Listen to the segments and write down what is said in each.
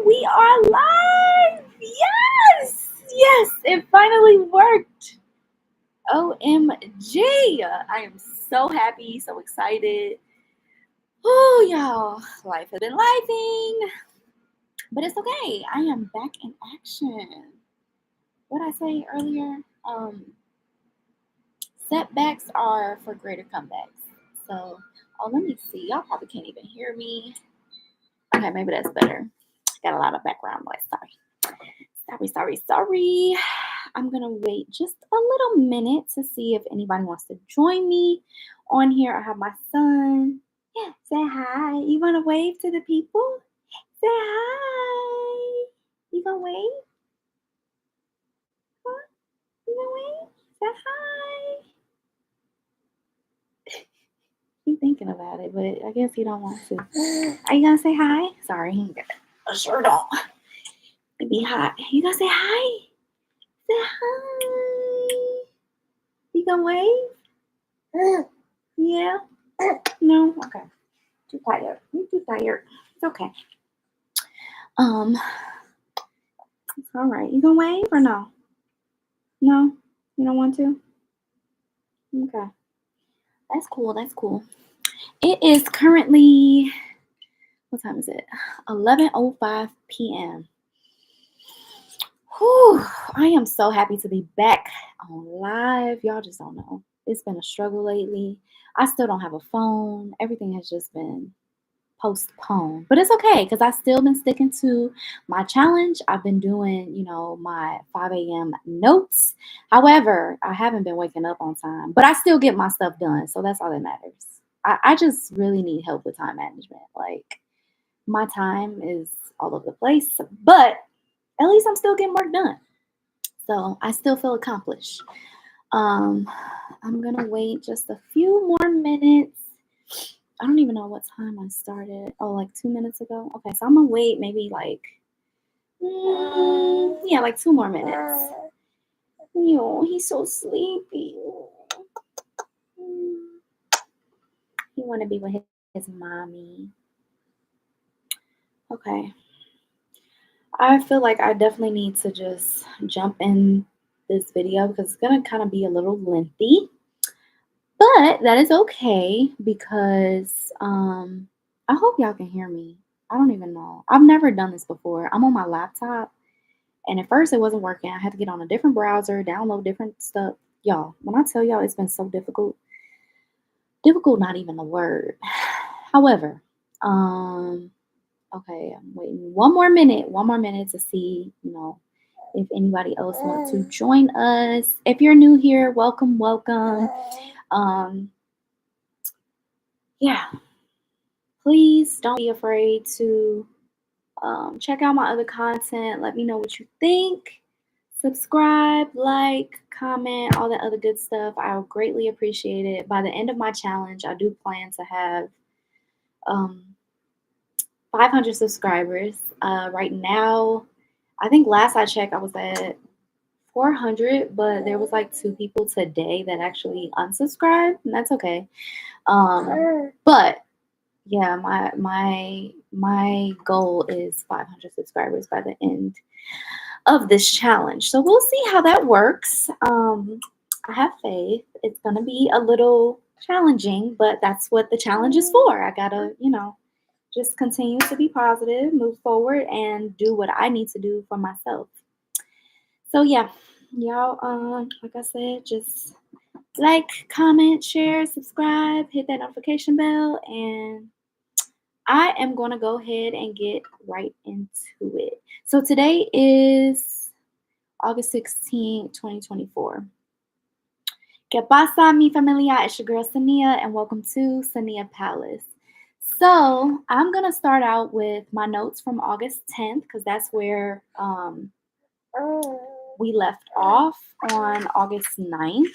We are live. Yes. Yes. It finally worked. OMG. I am so happy, so excited. Oh, y'all. Life has been lifing. But it's okay. I am back in action. What I say earlier? Setbacks are for greater comebacks. So, let me see. Y'all probably can't even hear me. Okay, maybe that's better. Got a lot of background noise. Sorry. I'm gonna wait just a little minute to see if anybody wants to join me on here. I have my son. Yeah, say hi. You wanna wave to the people? Say hi. You gonna wave? Huh? You gonna wave? Say hi. He's thinking about it, but I guess he don't want to. Are you gonna say hi? Sorry, he ain't got a shirt on. It'd be hot. You gonna say hi? Say hi. You gonna wave? Yeah? No? Okay. Too tired. You're too tired. It's okay. It's all right. You gonna wave or no? No? You don't want to? Okay. That's cool. It is currently, what time is it? 11:05 p.m. Whew, I am so happy to be back on live. Y'all just don't know. It's been a struggle lately. I still don't have a phone. Everything has just been postponed. But it's okay because I still been sticking to my challenge. I've been doing, my 5 a.m. notes. However, I haven't been waking up on time, but I still get my stuff done. So that's all that matters. I just really need help with time management. Like my time is all over the place, but at least I'm still getting work done. So I still feel accomplished. I'm gonna wait just a few more minutes. I don't even know what time I started. Oh, like 2 minutes ago. Okay, so I'm gonna wait maybe like, like 2 more minutes. He's so sleepy. He want to be with his mommy. Okay. I feel like I definitely need to just jump in this video because it's gonna kind of be a little lengthy. But that is okay because I hope y'all can hear me. I don't even know. I've never done this before. I'm on my laptop and at first it wasn't working. I had to get on a different browser, download different stuff. Y'all, when I tell y'all it's been so difficult, not even the word. However, okay, I'm waiting one more minute to see, if anybody else wants to join us. If you're new here, welcome. Yeah, please don't be afraid to check out my other content. Let me know what you think. Subscribe, like, comment, all that other good stuff. I would greatly appreciate it. By the end of my challenge, I do plan to have 500 subscribers. Right now, I think last I checked, I was at 400, but there was like 2 people today that actually unsubscribed, and that's okay. But yeah, my goal is 500 subscribers by the end of this challenge. So we'll see how that works. I have faith. It's gonna be a little challenging, but that's what the challenge is for. I gotta, just continue to be positive, move forward, and do what I need to do for myself. So yeah, y'all, like I said, just like, comment, share, subscribe, hit that notification bell, and I am going to go ahead and get right into it. So today is August 16, 2024. ¿Qué pasa, mi familia? It's your girl, Sania, and welcome to Sania Palace. So I'm going to start out with my notes from August 10th because that's where we left off on August 9th.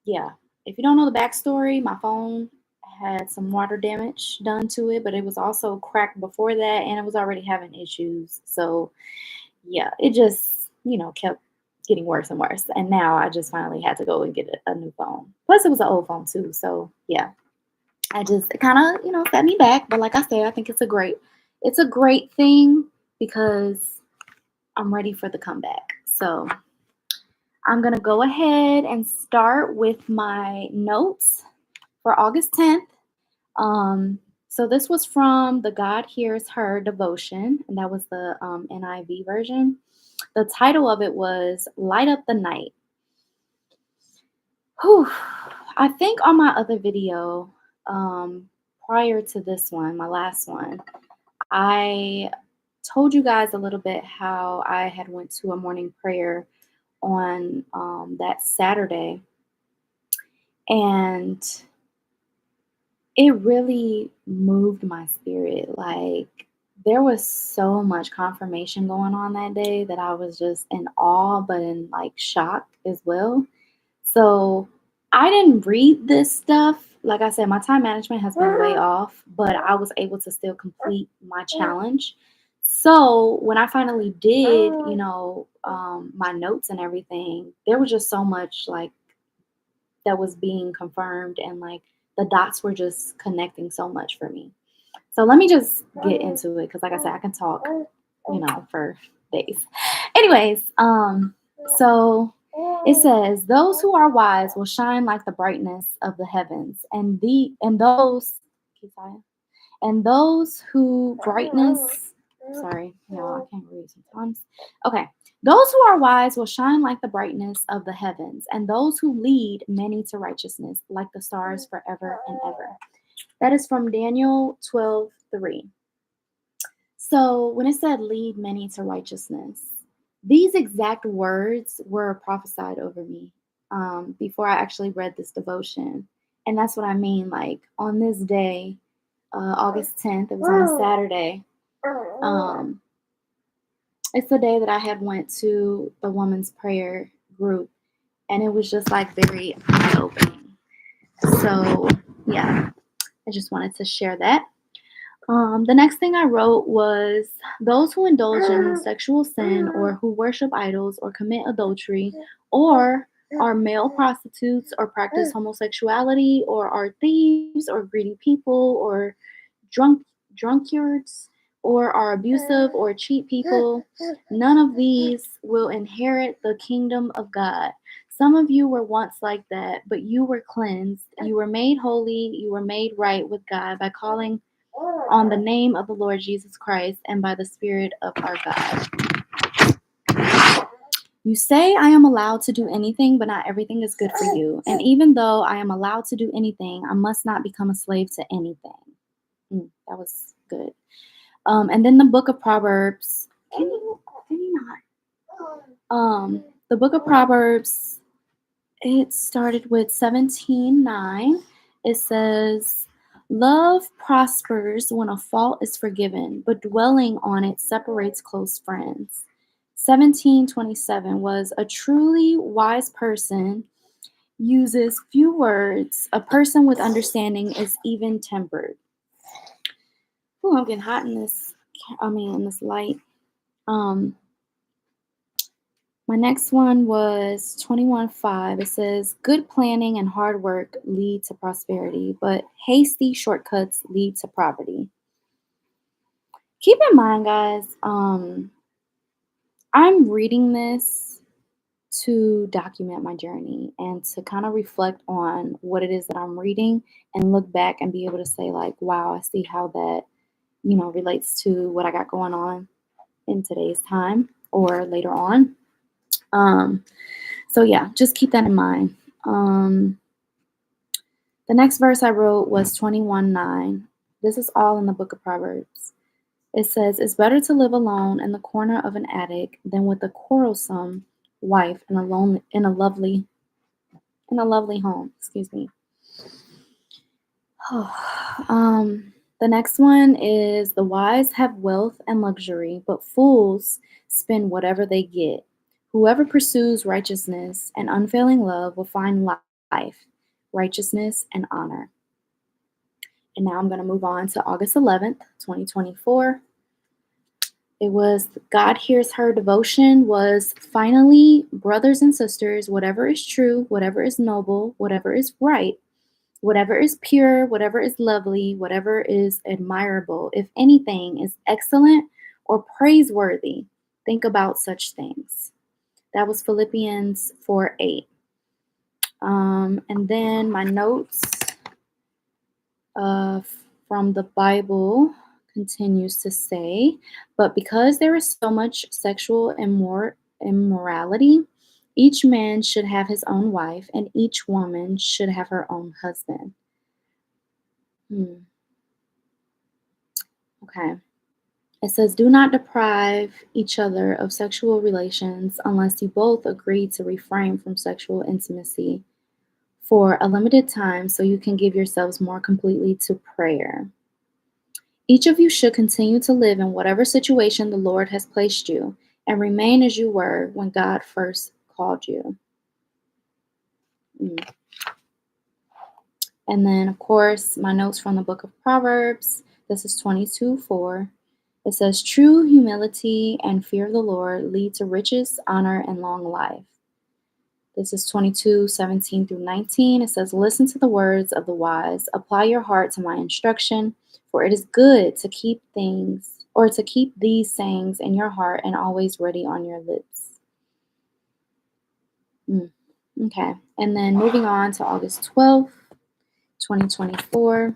Yeah, if you don't know the backstory, my phone had some water damage done to it, but it was also cracked before that and it was already having issues. So yeah, it just, kept getting worse and worse. And now I just finally had to go and get a new phone. Plus it was an old phone too. So yeah, it kind of, set me back. But like I said, I think it's a great thing because I'm ready for the comeback. So I'm going to go ahead and start with my notes for August 10th. So this was from the God Hears Her devotion, and that was the NIV version. The title of it was Light Up the Night. Whew. I think on my other video, prior to this one, my last one, I told you guys a little bit how I had went to a morning prayer on that Saturday, and it really moved my spirit. Like, there was so much confirmation going on that day that I was just in awe, but in like shock as well. So I didn't read this stuff. Like I said, my time management has been way off, but I was able to still complete my challenge. So when I finally did, my notes and everything, there was just so much like that was being confirmed, and like the dots were just connecting so much for me. So let me just get into it because, like I said, I can talk, for days. Anyways, so it says, "Those who are wise will shine like the brightness of the heavens, and those who brightness." Sorry, y'all, I can't read sometimes. Okay. "Those who are wise will shine like the brightness of the heavens, and those who lead many to righteousness like the stars forever and ever." That is from Daniel 12:3. So when it said lead many to righteousness, these exact words were prophesied over me before I actually read this devotion. And that's what I mean. Like, on this day, August 10th, it was on a Saturday. It's the day that I had went to the women's prayer group, and it was just like very eye-opening. So yeah, I just wanted to share that. The next thing I wrote was, "Those who indulge in sexual sin, or who worship idols, or commit adultery, or are male prostitutes, or practice homosexuality, or are thieves, or greedy people, or drunkards, or are abusive, or cheat people, none of these will inherit the kingdom of God. Some of you were once like that, but you were cleansed. You were made holy. You were made right with God by calling on the name of the Lord Jesus Christ and by the Spirit of our God. You say I am allowed to do anything, but not everything is good for you. And even though I am allowed to do anything, I must not become a slave to anything." That was good. And then the book of Proverbs. Can you not? The book of Proverbs, it started with 17:9. It says, "Love prospers when a fault is forgiven, but dwelling on it separates close friends." 17:27 was, "A truly wise person uses few words. A person with understanding is even tempered." Oh, I'm getting hot in this light. My next one was 21:5. It says, "Good planning and hard work lead to prosperity, but hasty shortcuts lead to poverty." Keep in mind, guys, I'm reading this to document my journey and to kind of reflect on what it is that I'm reading and look back and be able to say, like, wow, I see how that, relates to what I got going on in today's time or later on. So yeah, just keep that in mind. The next verse I wrote was 21:9. This is all in the book of Proverbs. It says, "It's better to live alone in the corner of an attic than with a quarrelsome wife in a lovely home." Excuse me. The next one is, "The wise have wealth and luxury, but fools spend whatever they get. Whoever pursues righteousness and unfailing love will find life, righteousness, and honor." And now I'm going to move on to August 11th, 2024. It was God Hears Her devotion was, "Finally, brothers and sisters, whatever is true, whatever is noble, whatever is right, Whatever is pure, whatever is lovely, whatever is admirable, if anything is excellent or praiseworthy, think about such things. That was Philippians 4:8. And then my notes uh, from the Bible continues to say, but because there is so much sexual immorality, each man should have his own wife, and each woman should have her own husband. Okay. It says, do not deprive each other of sexual relations unless you both agree to refrain from sexual intimacy for a limited time so you can give yourselves more completely to prayer. Each of you should continue to live in whatever situation the Lord has placed you and remain as you were when God first called you. And then, of course, my notes from the book of Proverbs. This is 22:4. It says, true humility and fear of the Lord lead to riches, honor, and long life. This is 22:17-19. It says, listen to the words of the wise. Apply your heart to my instruction, for it is good to keep these sayings in your heart and always ready on your lips. Okay. And then moving on to August 12th, 2024.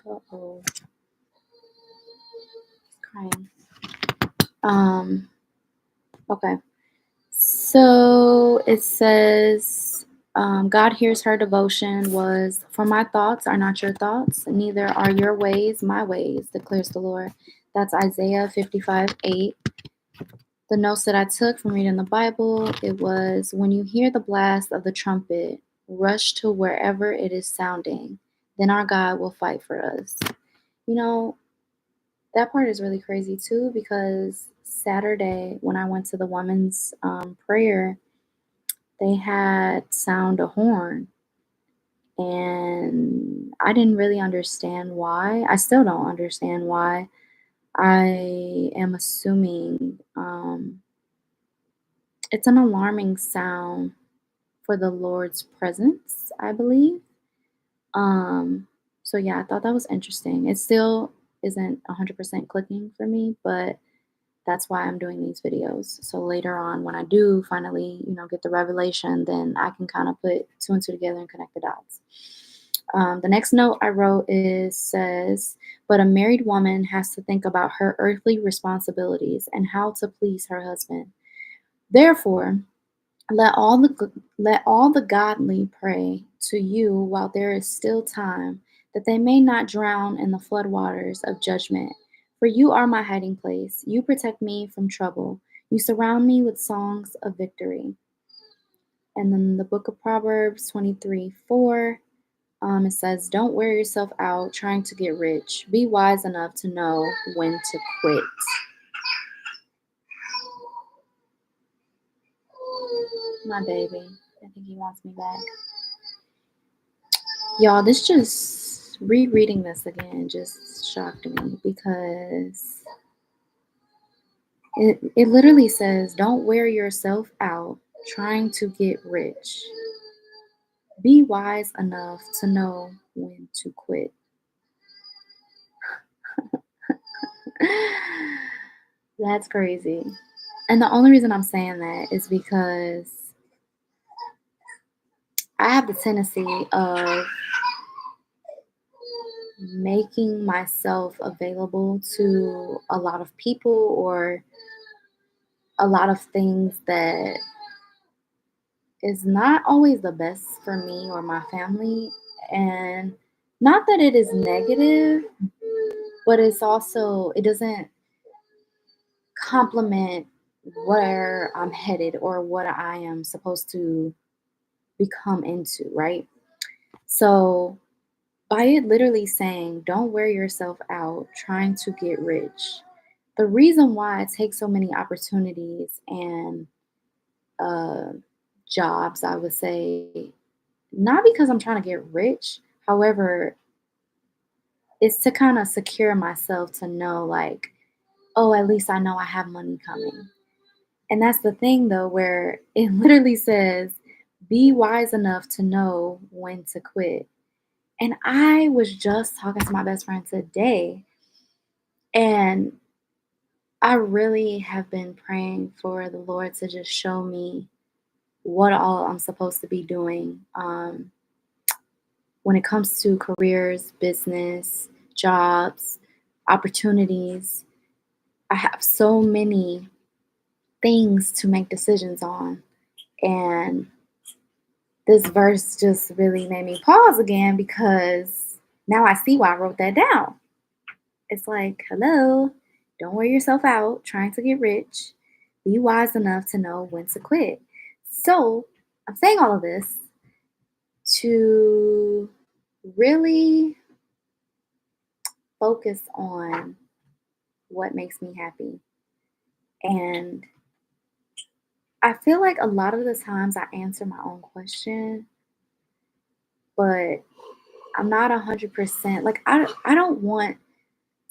Uh-oh. Crying. Okay. So it says, God hears her devotion was, for my thoughts are not your thoughts, neither are your ways my ways, declares the Lord. That's Isaiah 55:8. The notes that I took from reading the Bible, it was, when you hear the blast of the trumpet, rush to wherever it is sounding. Then our God will fight for us. You know, that part is really crazy too, because Saturday when I went to the women's prayer, they had sound a horn, and I didn't really understand why. I still don't understand why. I am assuming it's an alarming sound for the Lord's presence, I believe. So yeah, I thought that was interesting. It still isn't 100% clicking for me, but that's why I'm doing these videos. So later on, when I do finally, get the revelation, then I can kind of put two and two together and connect the dots. The next note I wrote says, but a married woman has to think about her earthly responsibilities and how to please her husband. Therefore, let all the godly pray to you while there is still time, that they may not drown in the floodwaters of judgment. For you are my hiding place. You protect me from trouble. You surround me with songs of victory. And then the book of Proverbs 23:4, it says, don't wear yourself out trying to get rich. Be wise enough to know when to quit. My baby. I think he wants me back. Y'all, rereading this again just shocked me, because it literally says, don't wear yourself out trying to get rich. Be wise enough to know when to quit. That's crazy. And the only reason I'm saying that is because I have the tendency of making myself available to a lot of people or a lot of things that is not always the best for me or my family. And not that it is negative, but it doesn't complement where I'm headed or what I am supposed to become into, right? So by it literally saying, don't wear yourself out trying to get rich, the reason why I take so many opportunities and jobs, I would say, not because I'm trying to get rich, however, it's to kind of secure myself to know, like, oh, at least I know I have money coming. And that's the thing, though, where it literally says, Be wise enough to know when to quit. And I was just talking to my best friend today, and I really have been praying for the Lord to just show me what all I'm supposed to be doing when it comes to careers, business, jobs, opportunities. I have so many things to make decisions on. And this verse just really made me pause again because now I see why I wrote that down. It's like, hello, don't wear yourself out trying to get rich. Be wise enough to know when to quit. So I'm saying all of this to really focus on what makes me happy. And I feel like a lot of the times I answer my own question, but I'm not 100%. Like, I don't want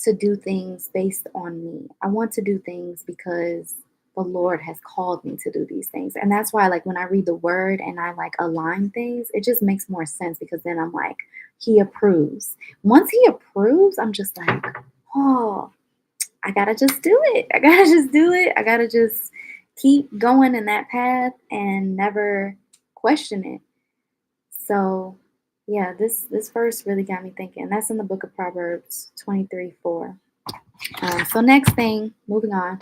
to do things based on me. I want to do things because the Lord has called me to do these things. And that's why, like, when I read the word and I like align things, it just makes more sense because then I'm like, He approves. Once He approves, I'm just like, oh, I gotta just do it. I gotta just do it. I gotta just keep going in that path and never question it. So, yeah, this verse really got me thinking. That's in the book of Proverbs 23:4. So next thing, moving on,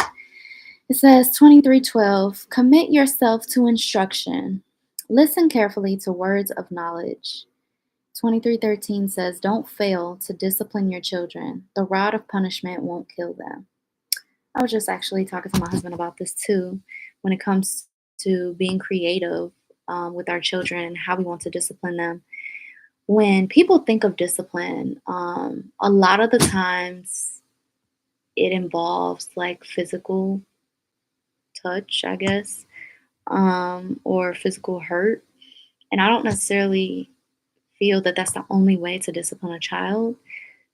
it says 23:12. Commit yourself to instruction. Listen carefully to words of knowledge. 23:13 says, don't fail to discipline your children. The rod of punishment won't kill them. I was just actually talking to my husband about this too, when it comes to being creative with our children and how we want to discipline them. When people think of discipline, a lot of the times it involves like physical touch, I guess, or physical hurt. And I don't necessarily feel that that's the only way to discipline a child.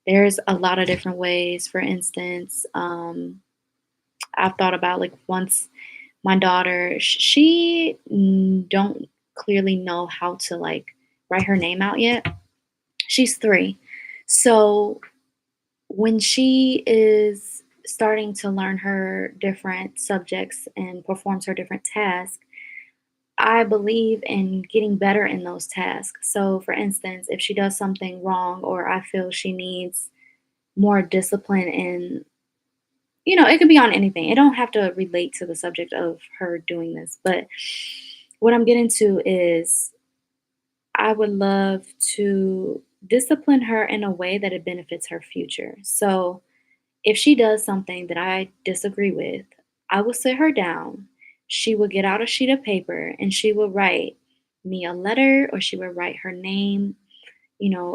There's a lot of different ways. For instance, I've thought about like once my daughter, she don't clearly know how to like write her name out yet. She's 3. So when she is starting to learn her different subjects and performs her different tasks, I believe in getting better in those tasks. So, for instance, if she does something wrong or I feel she needs more discipline in, it could be on anything. It don't have to relate to the subject of her doing this. But what I'm getting to is I would love to discipline her in a way that it benefits her future. So, if she does something that I disagree with, I will sit her down. She will get out a sheet of paper and she will write me a letter or she will write her name,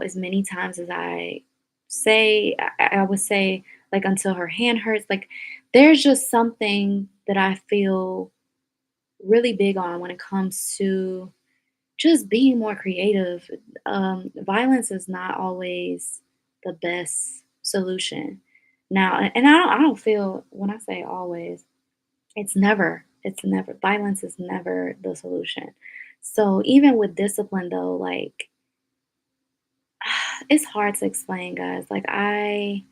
as many times as I say. I would say, like, until her hand hurts. Like, there's just something that I feel really big on when it comes to just being more creative. Violence is not always the best solution. Now, and I don't feel when I say always, it's never, violence is never the solution. So even with discipline though, like it's hard to explain, guys. Like I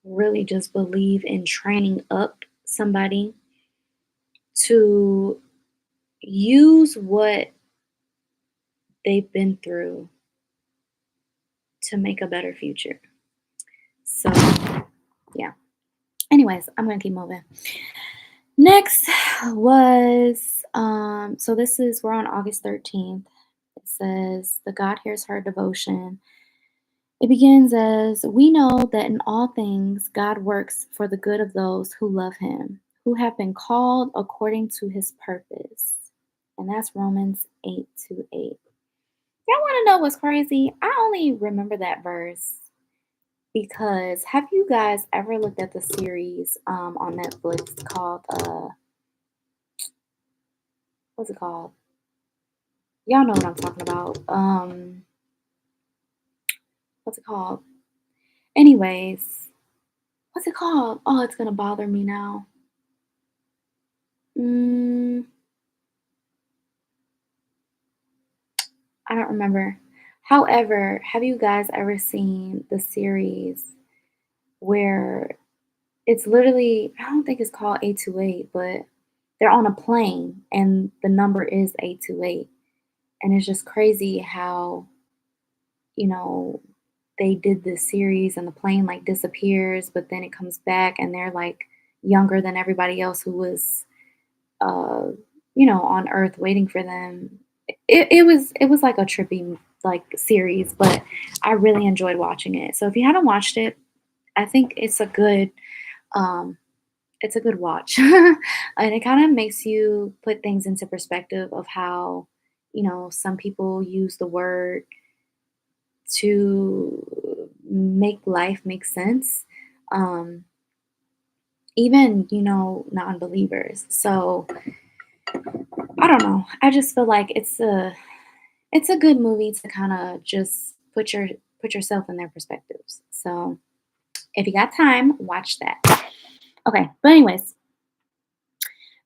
really just believe in training up somebody to use what they've been through to make a better future. So, yeah. Anyways, I'm gonna keep moving. Next was so this is we're on August 13th. It says the God Hears Her devotion. It begins as we know that in all things God works for the good of those who love him, who have been called according to his purpose. And that's Romans 8:8. Y'all want to know what's crazy? I only remember that verse because have you guys ever looked at the series on Netflix called what's it called? Y'all know what I'm talking about. What's it called? Anyways, what's it called? Oh, it's gonna bother me now. Mm, I don't remember. However, have you guys ever seen the series where it's literally, I don't think it's called 828, but they're on a plane and the number is 828. And it's just crazy how, you know, they did this series and the plane like disappears, but then it comes back and they're like younger than everybody else who was uh, on Earth waiting for them. It was like a trippy like series, but I really enjoyed watching it. So if you haven't watched it, I think um it's a good watch. And it kind of makes you put things into perspective of how, some people use the word to make life make sense. Um, even, non-believers. So I don't know. I just feel like it's a good movie to kind of just put yourself in their perspectives. So if you got time, watch that. Okay, but anyways,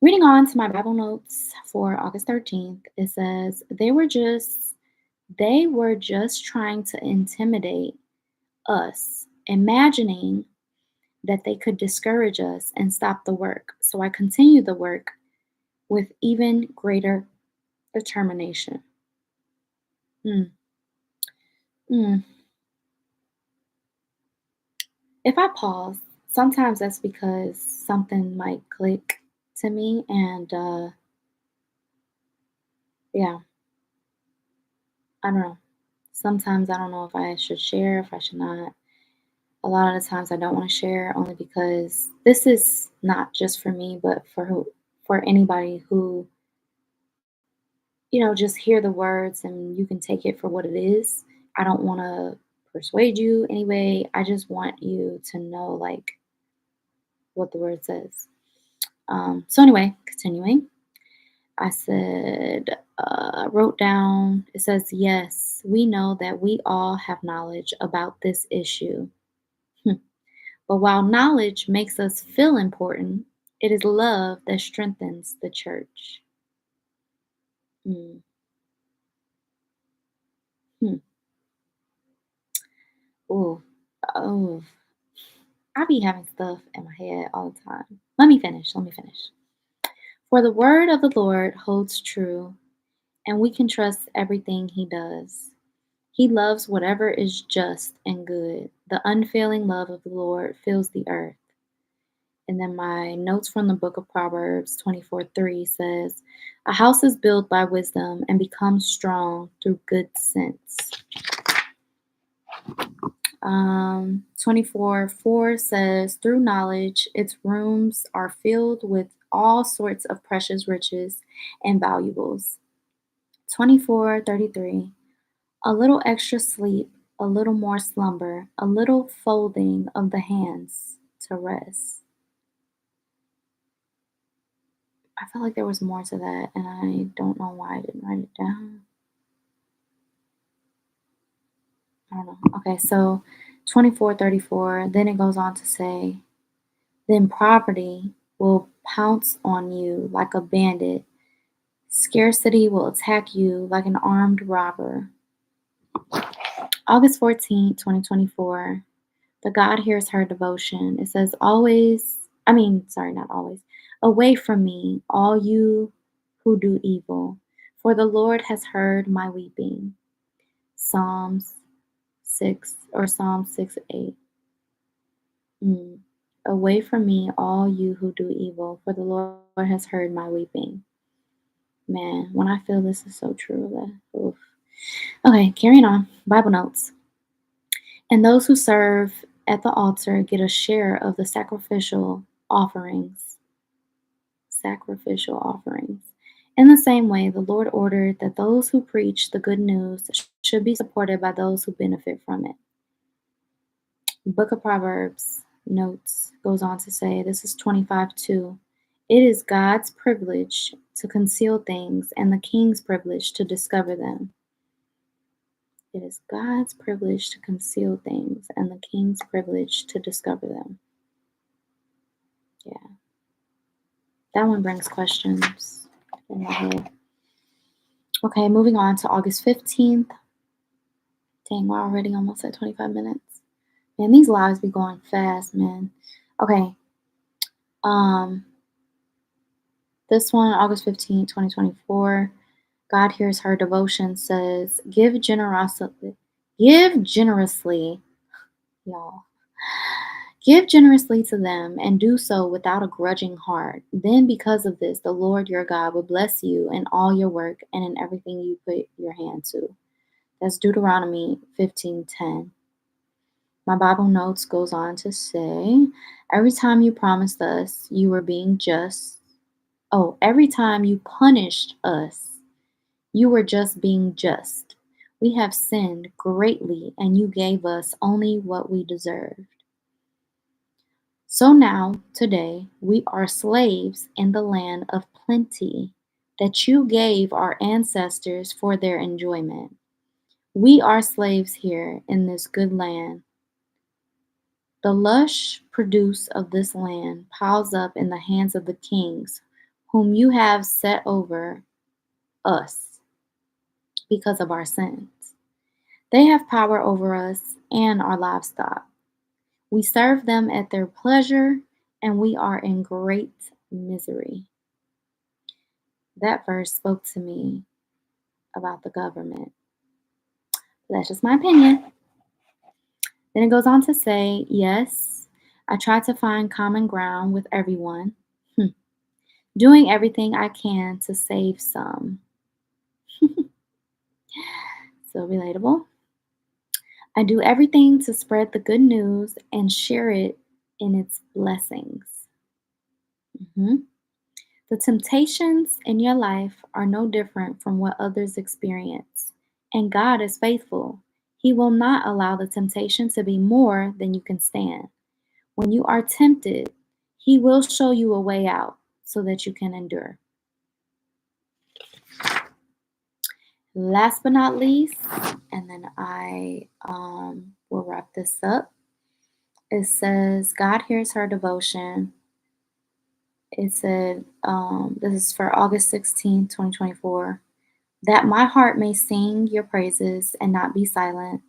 reading on to my Bible notes for August 13th, it says they were just trying to intimidate us, imagining that they could discourage us and stop the work. So I continued the work with even greater determination. Mm, mm. If I pause, sometimes that's because something might click to me, and yeah, I don't know. Sometimes I don't know if I should share, if I should not. A lot of the times I don't want to share only because this is not just for me, but for anybody who, just hear the words and you can take it for what it is. I don't want to persuade you anyway. I just want you to know like what the word says. So anyway, continuing. I said, wrote down, it says, yes, we know that we all have knowledge about this issue. But while knowledge makes us feel important, it is love that strengthens the church. Mm, hmm. Ooh, oh, I be having stuff in my head all the time. Let me finish. For the word of the Lord holds true, and we can trust everything he does. He loves whatever is just and good. The unfailing love of the Lord fills the earth. And then my notes from the book of Proverbs 24:3 says, a house is built by wisdom and becomes strong through good sense. 24:4 says, through knowledge, its rooms are filled with all sorts of precious riches and valuables. 24:33, a little extra sleep, a little more slumber, a little folding of the hands to rest. I felt like there was more to that, and I don't know why I didn't write it down. I don't know. Okay, so 24:34, then it goes on to say, then poverty will pounce on you like a bandit. Scarcity will attack you like an armed robber. August 14th, 2024, the God hears her devotion. It says, not always, away from me, all you who do evil, for the Lord has heard my weeping. Psalms 6:8. Mm. Away from me, all you who do evil, for the Lord has heard my weeping. Man, when I feel this is so true. Oof. Okay, carrying on. Bible notes. And those who serve at the altar get a share of the sacrificial offerings. Sacrificial offerings. In the same way, the Lord ordered that those who preach the good news should be supported by those who benefit from it. Book of Proverbs notes goes on to say, this is 25:2. It is God's privilege to conceal things and the king's privilege to discover them. It is God's privilege to conceal things and the king's privilege to discover them. Yeah. That one brings questions in my head. Okay, moving on to August 15th. Dang, we're already almost at 25 minutes. Man, these lives be going fast, man. Okay. Um, this one, August 15th, 2024. God hears her devotion says, give generously, y'all. Give generously to them and do so without a grudging heart. Then, because of this, the Lord your God will bless you in all your work and in everything you put your hand to. That's Deuteronomy 15:10. My Bible notes goes on to say, every time you promised us you were being just, every time you punished us, you were just being just. We have sinned greatly, and you gave us only what we deserved. So now, today, we are slaves in the land of plenty that you gave our ancestors for their enjoyment. We are slaves here in this good land. The lush produce of this land piles up in the hands of the kings, whom you have set over us because of our sins. They have power over us and our livestock. We serve them at their pleasure, and we are in great misery. That verse spoke to me about the government. That's just my opinion. Then it goes on to say, yes, I try to find common ground with everyone, doing everything I can to save some. So relatable. I do everything to spread the good news and share it in its blessings. Mhm. The temptations in your life are no different from what others experience. And God is faithful. He will not allow the temptation to be more than you can stand. When you are tempted, He will show you a way out so that you can endure. Last but not least, and then I will wrap this up. It says, God hears her devotion. It said, this is for August 16th, 2024. That my heart may sing your praises and not be silent.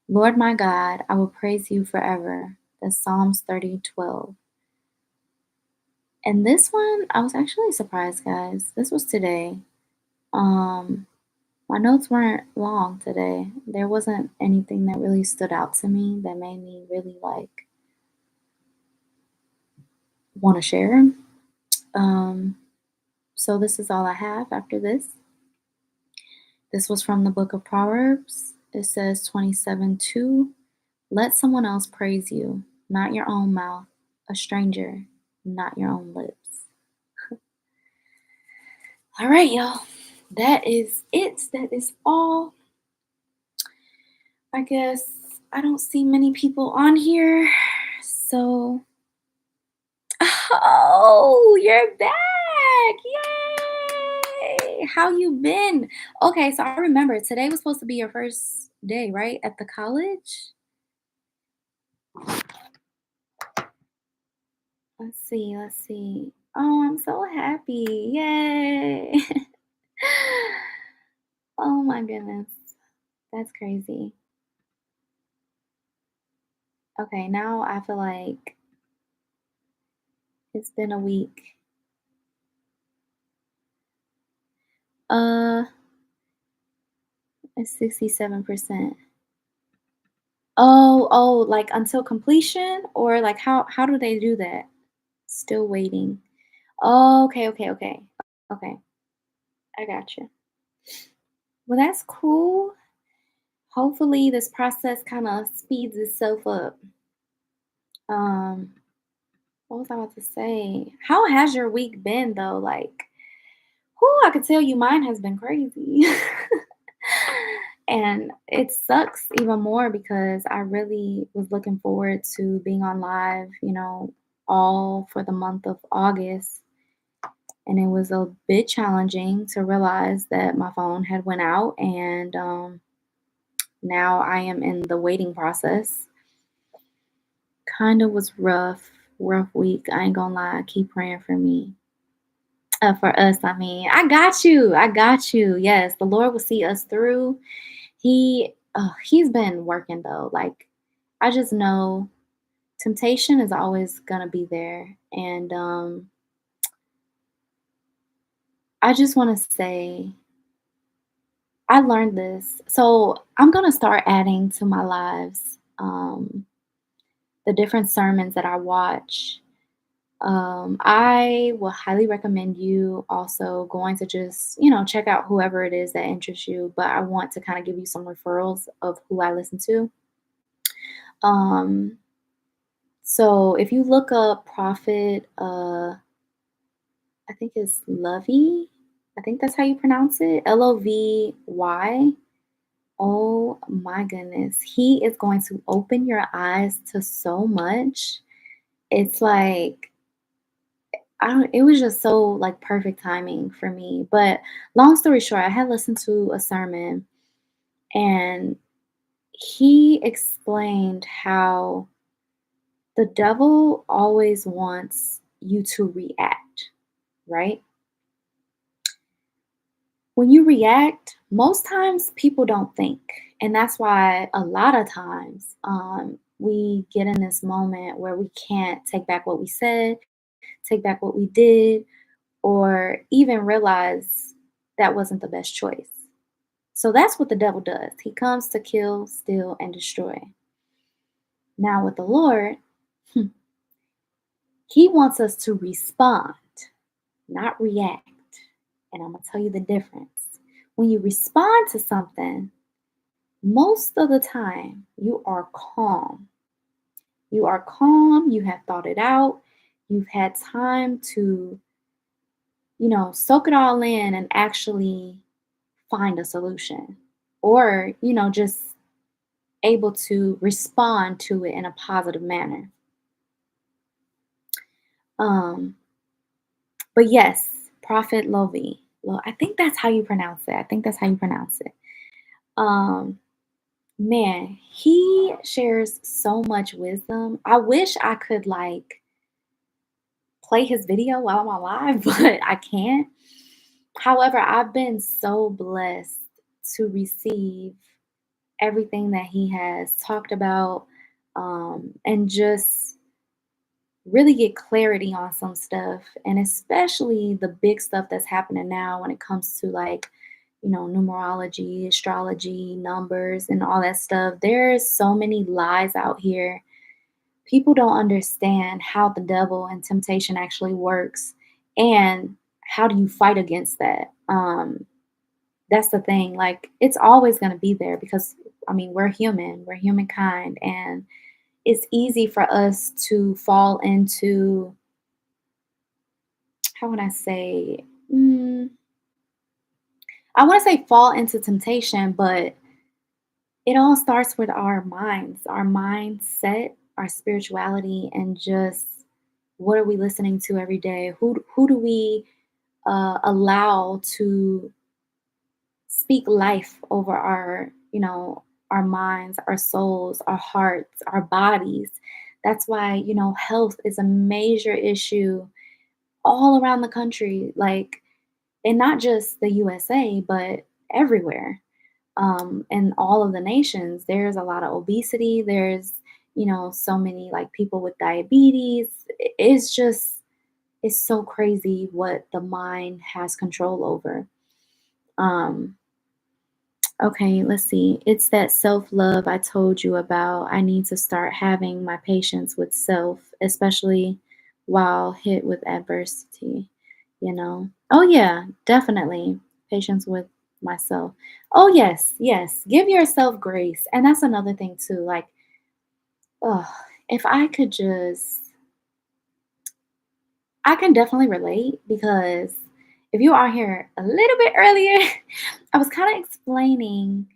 Lord my God, I will praise you forever. That's Psalms 30:12. And this one, I was actually surprised, guys. This was today. Um, my notes weren't long today. There wasn't anything that really stood out to me that made me really want to share. Um, so this is all I have after this. This was from the book of Proverbs. It says 27:2. Let someone else praise you, not your own mouth, a stranger, not your own lips. All right, y'all. That is it. That is all. I guess I don't see many people on here. So, oh, you're back. Yay. How you been? Okay, so I remember today was supposed to be your first day, right? At the college? Let's see, let's see. Oh, I'm so happy. Yay. Oh my goodness. That's crazy. Okay, now I feel like it's been a week. Uh, it's 67%. Oh, like until completion or like how do they do that? Still waiting. Oh, okay. Okay, I got you. Well, that's cool. Hopefully this process kind of speeds itself up. Um, what was I about to say? How has your week been though? Like, whoo, I could tell you mine has been crazy. And it sucks even more because I really was looking forward to being on live, all for the month of August. And it was a bit challenging to realize that my phone had went out and now I am in the waiting process. Kind of was rough week. I ain't gonna lie. Keep praying for me. For us, I mean, I got you. I got you. Yes, the Lord will see us through. He's been working though. Like, I just know temptation is always gonna be there, and I just want to say I learned this. So I'm gonna start adding to my lives the different sermons that I watch. I will highly recommend you also going to just, check out whoever it is that interests you. But I want to kind of give you some referrals of who I listen to. Um, so if you look up Prophet, I think it's Lovey. I think that's how you pronounce it. Lovy. Oh my goodness. He is going to open your eyes to so much. It's like I don't it was just so like perfect timing for me. But long story short, I had listened to a sermon and he explained how the devil always wants you to react, right? When you react, most times people don't think. And that's why a lot of times we get in this moment where we can't take back what we said, take back what we did, or even realize that wasn't the best choice. So that's what the devil does. He comes to kill, steal, and destroy. Now, with the Lord, he wants us to respond, not react. And I'm going to tell you the difference. When you respond to something, most of the time you are calm. You are calm, you have thought it out, you've had time to, soak it all in and actually find a solution. Or, just able to respond to it in a positive manner. Um, but yes, Prophet Lovey. Well, I think that's how you pronounce it. I think that's how you pronounce it. Um, Man, he shares so much wisdom. I wish I could like play his video while I'm on live, but I can't. However, I've been so blessed to receive everything that he has talked about and just really get clarity on some stuff. And especially the big stuff that's happening now when it comes to like, numerology, astrology, numbers, and all that stuff. There's so many lies out here. People don't understand how the devil and temptation actually works and how do you fight against that. That's the thing. Like, it's always going to be there because, I mean, we're humankind, and it's easy for us to fall into, how would I say, I want to say fall into temptation, but it all starts with our minds, our mindset, our spirituality, and just what are we listening to every day? Who do we allow to speak life over our, our minds, our souls, our hearts, our bodies? That's why, health is a major issue all around the country, like, and not just the USA, but everywhere. In all of the nations, there's a lot of obesity. There's, so many like people with diabetes. It's just, it's so crazy what the mind has control over. Um, okay, let's see. It's that self love I told you about. I need to start having my patience with self, especially while hit with adversity. Oh, yeah, definitely. Patience with myself. Oh, yes, yes. Give yourself grace. And that's another thing, too. Like, oh, if I could just I can definitely relate because if you are here a little bit earlier, I was kind of explaining.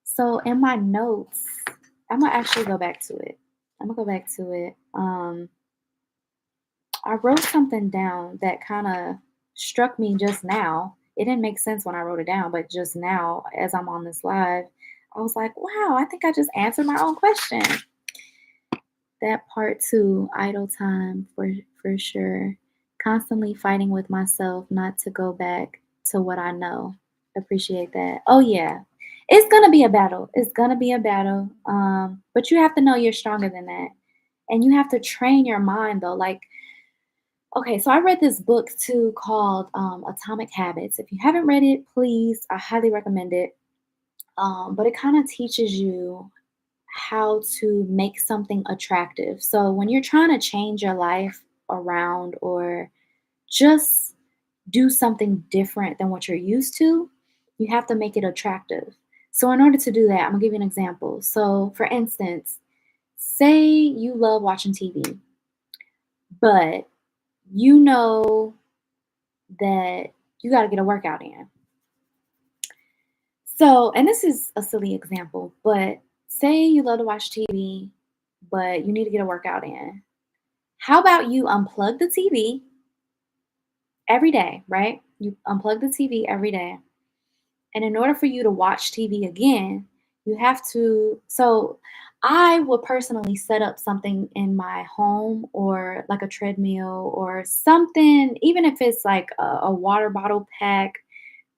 So in my notes, I'm gonna actually go back to it. I'm gonna go back to it. I wrote something down that kind of struck me just now. It didn't make sense when I wrote it down, but just now, as I'm on this live, I was like, wow, I think I just answered my own question. That part two, idle time for sure. Constantly fighting with myself not to go back to what I know. Appreciate that. Oh yeah. It's gonna be a battle. It's gonna be a battle. But you have to know you're stronger than that. And you have to train your mind though. Like, okay, so I read this book too called Atomic Habits. If you haven't read it, please, I highly recommend it. But it kind of teaches you how to make something attractive. So when you're trying to change your life around or just do something different than what you're used to, you have to make it attractive. So, in order to do that, I'm gonna give you an example. So, for instance, say you love watching TV, but you know that you got to get a workout in. So, and this is a silly example, but say you love to watch TV, but you need to get a workout in. How about you unplug the TV every day, right? You unplug the TV every day. And in order for you to watch TV again, you have to. So I would personally set up something in my home or like a treadmill or something, even if it's like a water bottle pack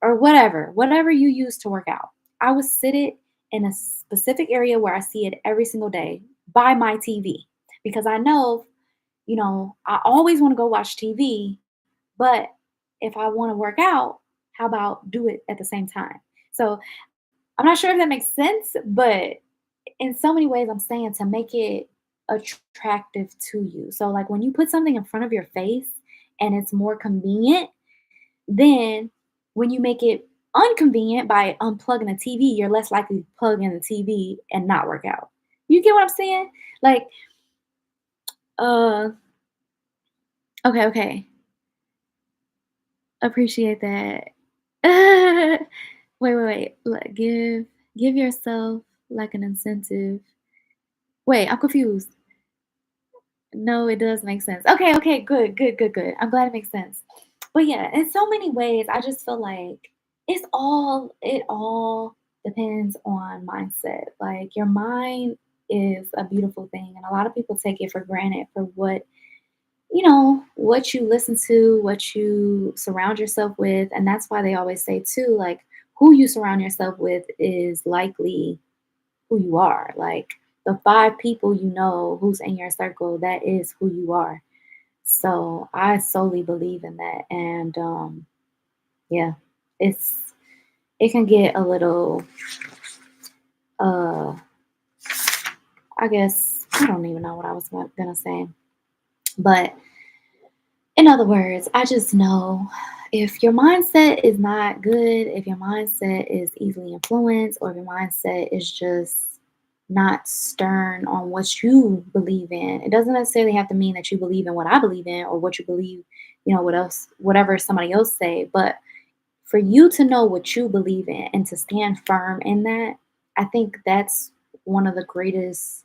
or whatever you use to work out. I would sit it in a specific area where I see it every single day by my TV because I know, I always want to go watch TV, but if I want to work out, how about do it at the same time? So I'm not sure if that makes sense, but in so many ways, I'm saying to make it attractive to you. So, like when you put something in front of your face and it's more convenient, then when you make it unconvenient by unplugging the TV, you're less likely to plug in the TV and not work out. You get what I'm saying? Like, uh, okay. Appreciate that. Wait. Like, give yourself like an incentive. Wait, I'm confused. No, it does make sense. Okay, good. I'm glad it makes sense. But yeah, in so many ways, I just feel like it all depends on mindset. Like your mind is a beautiful thing, and a lot of people take it for granted for what you listen to, what you surround yourself with, and that's why they always say too, like who you surround yourself with is likely who you are. Like the five people you know who's in your circle, that is who you are. So I solely believe in that. And yeah, it's it can get a little uh I guess I don't even know what I was gonna say. But in other words, I just know if your mindset is not good, if your mindset is easily influenced, or if your mindset is just not stern on what you believe in, it doesn't necessarily have to mean that you believe in what I believe in or what you believe, what else, whatever somebody else say. But for you to know what you believe in and to stand firm in that, I think that's one of the greatest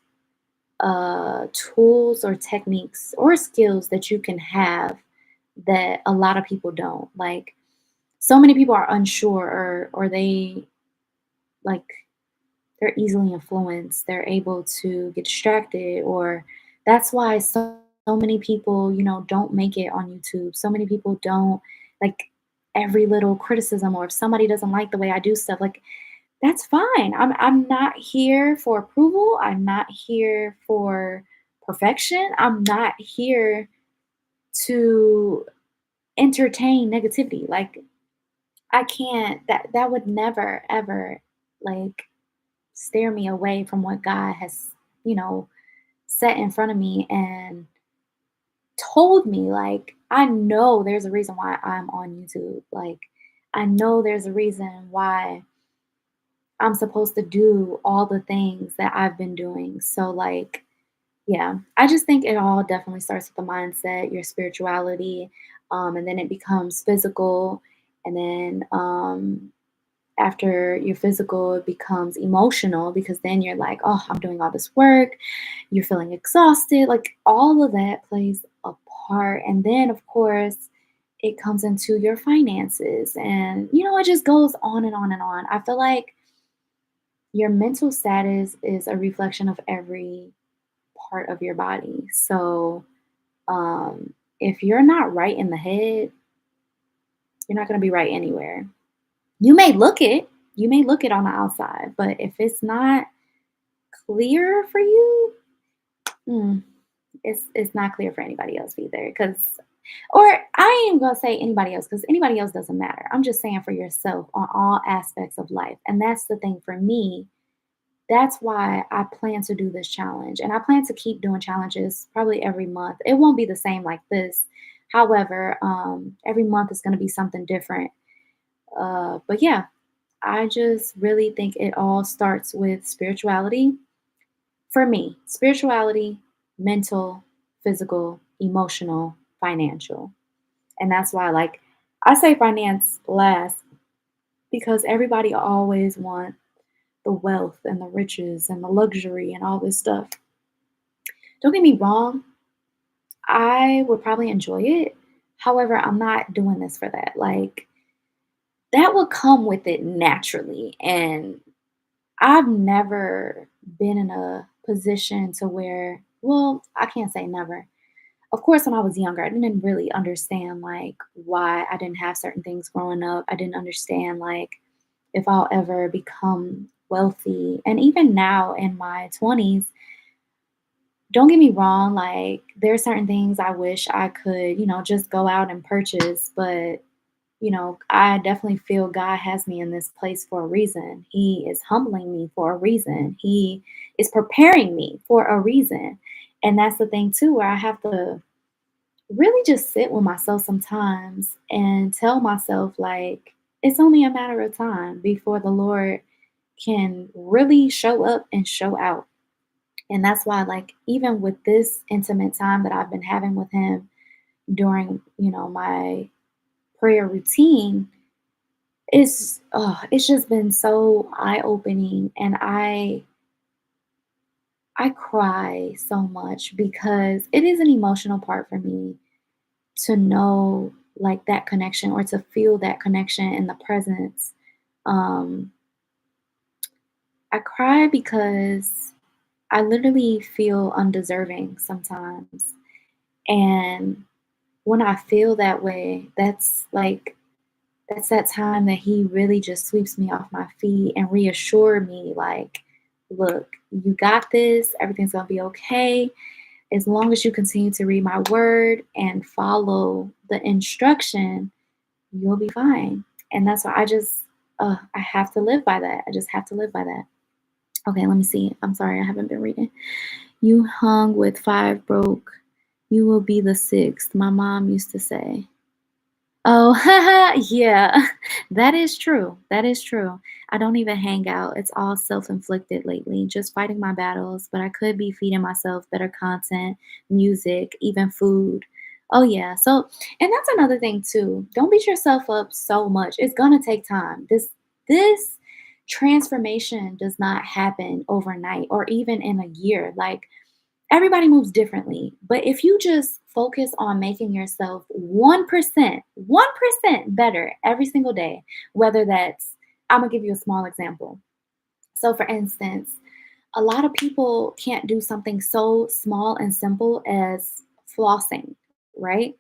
tools or techniques or skills that you can have that a lot of people don't. Like so many people are unsure or they like they're easily influenced. They're able to get distracted or that's why so many people, don't make it on YouTube. So many people don't like every little criticism or if somebody doesn't like the way I do stuff, like that's fine. I'm not here for approval. I'm not here for perfection. I'm not here to entertain negativity. Like I can't that would never ever like steer me away from what God has, you know, set in front of me and told me like I know there's a reason why I'm on YouTube. Like I know there's a reason why I'm supposed to do all the things that I've been doing. So like yeah, I just think it all definitely starts with the mindset, your spirituality, and then it becomes physical, and then after your physical, it becomes emotional because then you're like, oh, I'm doing all this work, you're feeling exhausted, like all of that plays a part, and then of course it comes into your finances, and it just goes on and on and on. I feel like your mental status is a reflection of every part of your body. So, if you're not right in the head, you're not going to be right anywhere. You may look it, you may look it on the outside, but if it's not clear for you, mm, it's not clear for anybody else either. Because, or I ain't gonna say anybody else because anybody else doesn't matter. I'm just saying for yourself on all aspects of life, and that's the thing for me. That's why I plan to do this challenge, and I plan to keep doing challenges probably every month. It won't be the same like this. However, every month is going to be something different. But yeah, I just really think it all starts with spirituality. For me, spirituality, mental, physical, emotional, financial. And that's why, like, I say finance last because everybody always wants the wealth and the riches and the luxury and all this stuff. Don't get me wrong, I would probably enjoy it. However, I'm not doing this for that. Like, that would come with it naturally. And I've never been in a position to where, well, I can't say never. Of course, when I was younger, I didn't really understand like why I didn't have certain things growing up. I didn't understand like if I'll ever become wealthy. And even now in my 20s, don't get me wrong, like there are certain things I wish I could, just go out and purchase, but I definitely feel God has me in this place for a reason. He is humbling me for a reason. He is preparing me for a reason. And that's the thing too, where I have to really just sit with myself sometimes and tell myself like it's only a matter of time before the Lord can really show up and show out. And that's why like even with this intimate time that I've been having with him during, my prayer routine, it's just been so eye-opening, and I cry so much because it is an emotional part for me to know like that connection or to feel that connection in the presence. Um, I cry because I literally feel undeserving sometimes. And when I feel that way, that's that time that he really just sweeps me off my feet and reassure me like, look, you got this, everything's gonna be okay. As long as you continue to read my word and follow the instruction, you'll be fine. And that's why I have to live by that. I just have to live by that. Okay, let me see. I'm sorry, I haven't been reading. You hung with five broke. You will be the sixth. My mom used to say. Oh, yeah. That is true. That is true. I don't even hang out. It's all self-inflicted lately, just fighting my battles, but I could be feeding myself better content, music, even food. Oh yeah. So, and that's another thing too. Don't beat yourself up so much. It's going to take time. This transformation does not happen overnight or even in a year. Like everybody moves differently. But if you just focus on making yourself 1% better every single day, whether that's, I'm going to give you a small example. So, for instance, a lot of people can't do something so small and simple as flossing, right?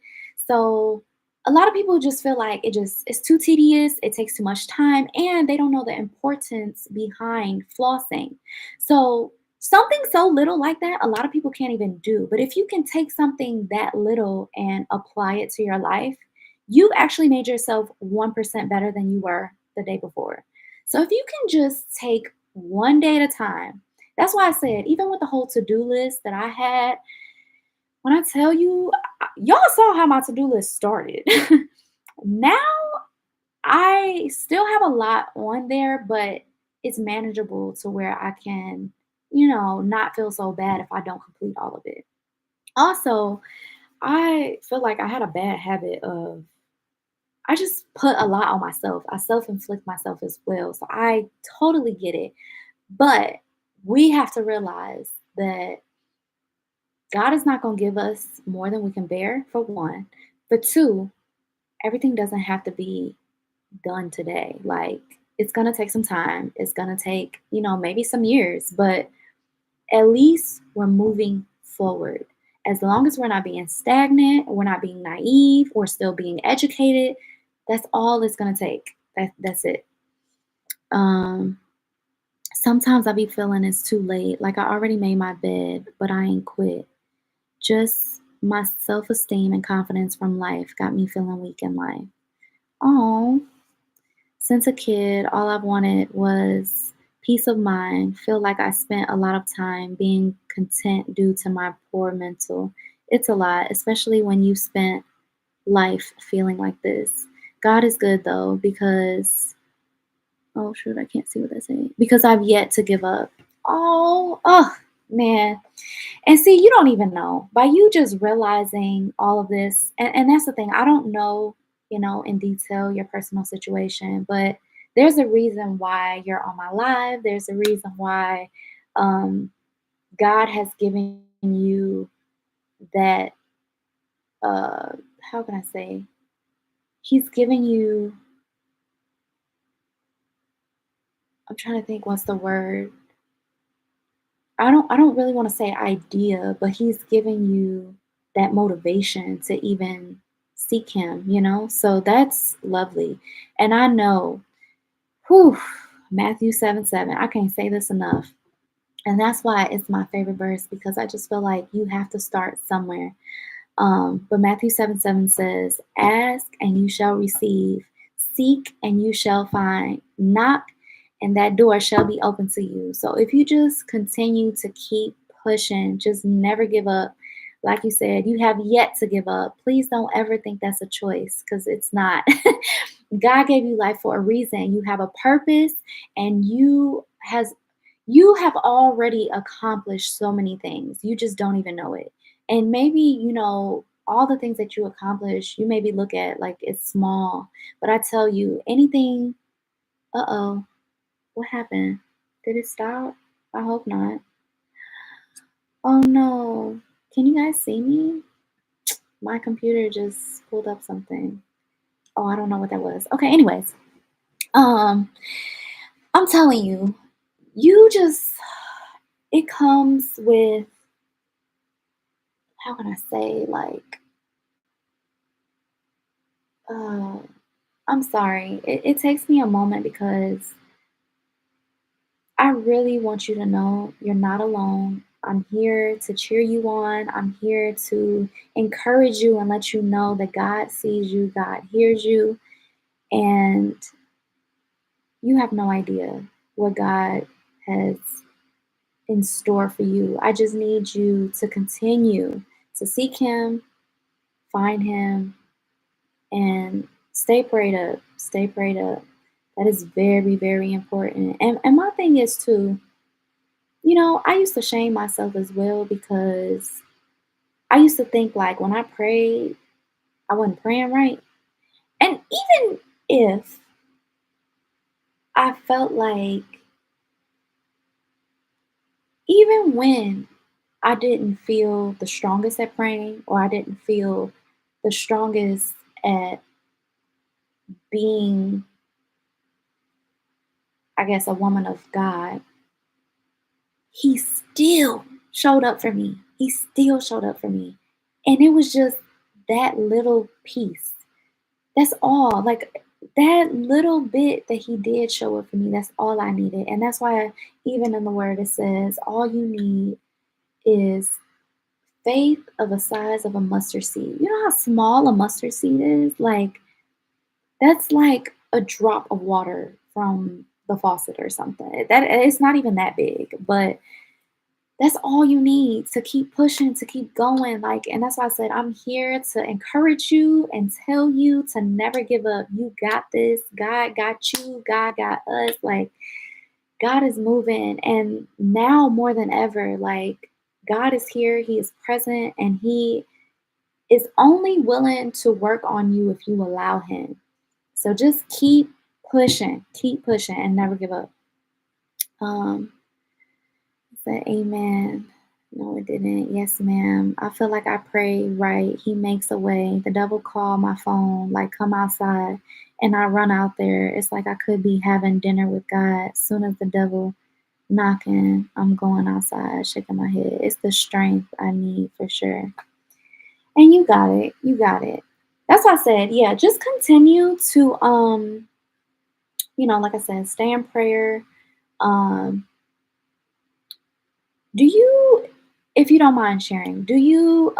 So, a lot of people just feel like it's too tedious, it takes too much time, and they don't know the importance behind flossing. So, something so little like that, a lot of people can't even do. But if you can take something that little and apply it to your life, you've actually made yourself 1% better than you were the day before. So if you can just take one day at a time, that's why I said, even with the whole to do list that I had, when I tell you, y'all saw how my to do list started. Now I still have a lot on there, but it's manageable to where I can, not feel so bad if I don't complete all of it. Also, I feel like I had a bad habit of, I just put a lot on myself. I self inflict myself as well. So I totally get it. But we have to realize that God is not going to give us more than we can bear, for one. But two, everything doesn't have to be done today. Like, it's going to take some time. It's going to take, maybe some years, but at least we're moving forward. As long as we're not being stagnant, we're not being naive, we're still being educated, that's all it's gonna take. That's it. Um, Sometimes I be feeling it's too late. Like I already made my bed, but I ain't quit. Just my self-esteem and confidence from life got me feeling weak in life. Oh, since a kid, all I've wanted was peace of mind. Feel like I spent a lot of time being content due to my poor mental. It's a lot, especially when you spent life feeling like this. God is good though, because oh shoot, I can't see what they say. Because I've yet to give up. Oh, man. And see, you don't even know. By you just realizing all of this, and that's the thing, I don't know, in detail your personal situation, but there's a reason why you're on my live. There's a reason why um, God has given you that, uh, how can I say? He's given you, I'm trying to think what's the word. I don't really want to say idea, but he's giving you that motivation to even seek him. So that's lovely. And I know, whew, Matthew 7:7. I can't say this enough. And that's why it's my favorite verse because I just feel like you have to start somewhere. But Matthew 7:7 says, Ask and you shall receive, seek and you shall find, knock and that door shall be open to you. So if you just continue to keep pushing, just never give up. Like you said, you have yet to give up. Please don't ever think that's a choice because it's not. God gave you life for a reason. You have a purpose and you have already accomplished so many things. You just don't even know it. And maybe, all the things that you accomplish, you maybe look at like it's small. But I tell you, anything, uh-oh, what happened? Did it stop? I hope not. Oh no. Can you guys see me? My computer just pulled up something. Oh, I don't know what that was. Okay, anyways. Um, I'm telling you, you just it comes with, how can I say, like, uh I'm sorry. It takes me a moment because I really want you to know you're not alone. I'm here to cheer you on. I'm here to encourage you and let you know that God sees you, God hears you, and you have no idea what God has in store for you. I just need you to continue to seek Him, find Him, and stay prayed up. Stay prayed up. That is very, very important. And my thing is too, I used to shame myself as well because I used to think like when I prayed, I wasn't praying right. And even if I felt like, even when I didn't feel the strongest at praying, or I didn't feel the strongest at being, I guess, a woman of God, He still showed up for me. He still showed up for me. And it was just that little piece. That's all. Like that little bit that he did show up for me, that's all I needed. And that's why even in the word it says all you need is faith of the size of a mustard seed. You know how small a mustard seed is? Like that's like a drop of water from the faucet or something. That it's not even that big, but that's all you need to keep pushing, to keep going. Like, and that's why I said, I'm here to encourage you and tell you to never give up. You got this. God got you. God got us. Like, God is moving. And now more than ever, like, God is here. He is present and He is only willing to work on you if you allow Him. So just keep pushing, and never give up. Um, Said amen. No, it didn't. Yes, ma'am. I feel like I pray right. He makes a way. The devil called my phone, like, come outside. And I run out there. It's like I could be having dinner with God. Soon as the devil knocking, I'm going outside, shaking my head. It's the strength I need for sure. And you got it. You got it. That's why I said, yeah, just continue to like I said, stay in prayer. Um, do you if you don't mind sharing, do you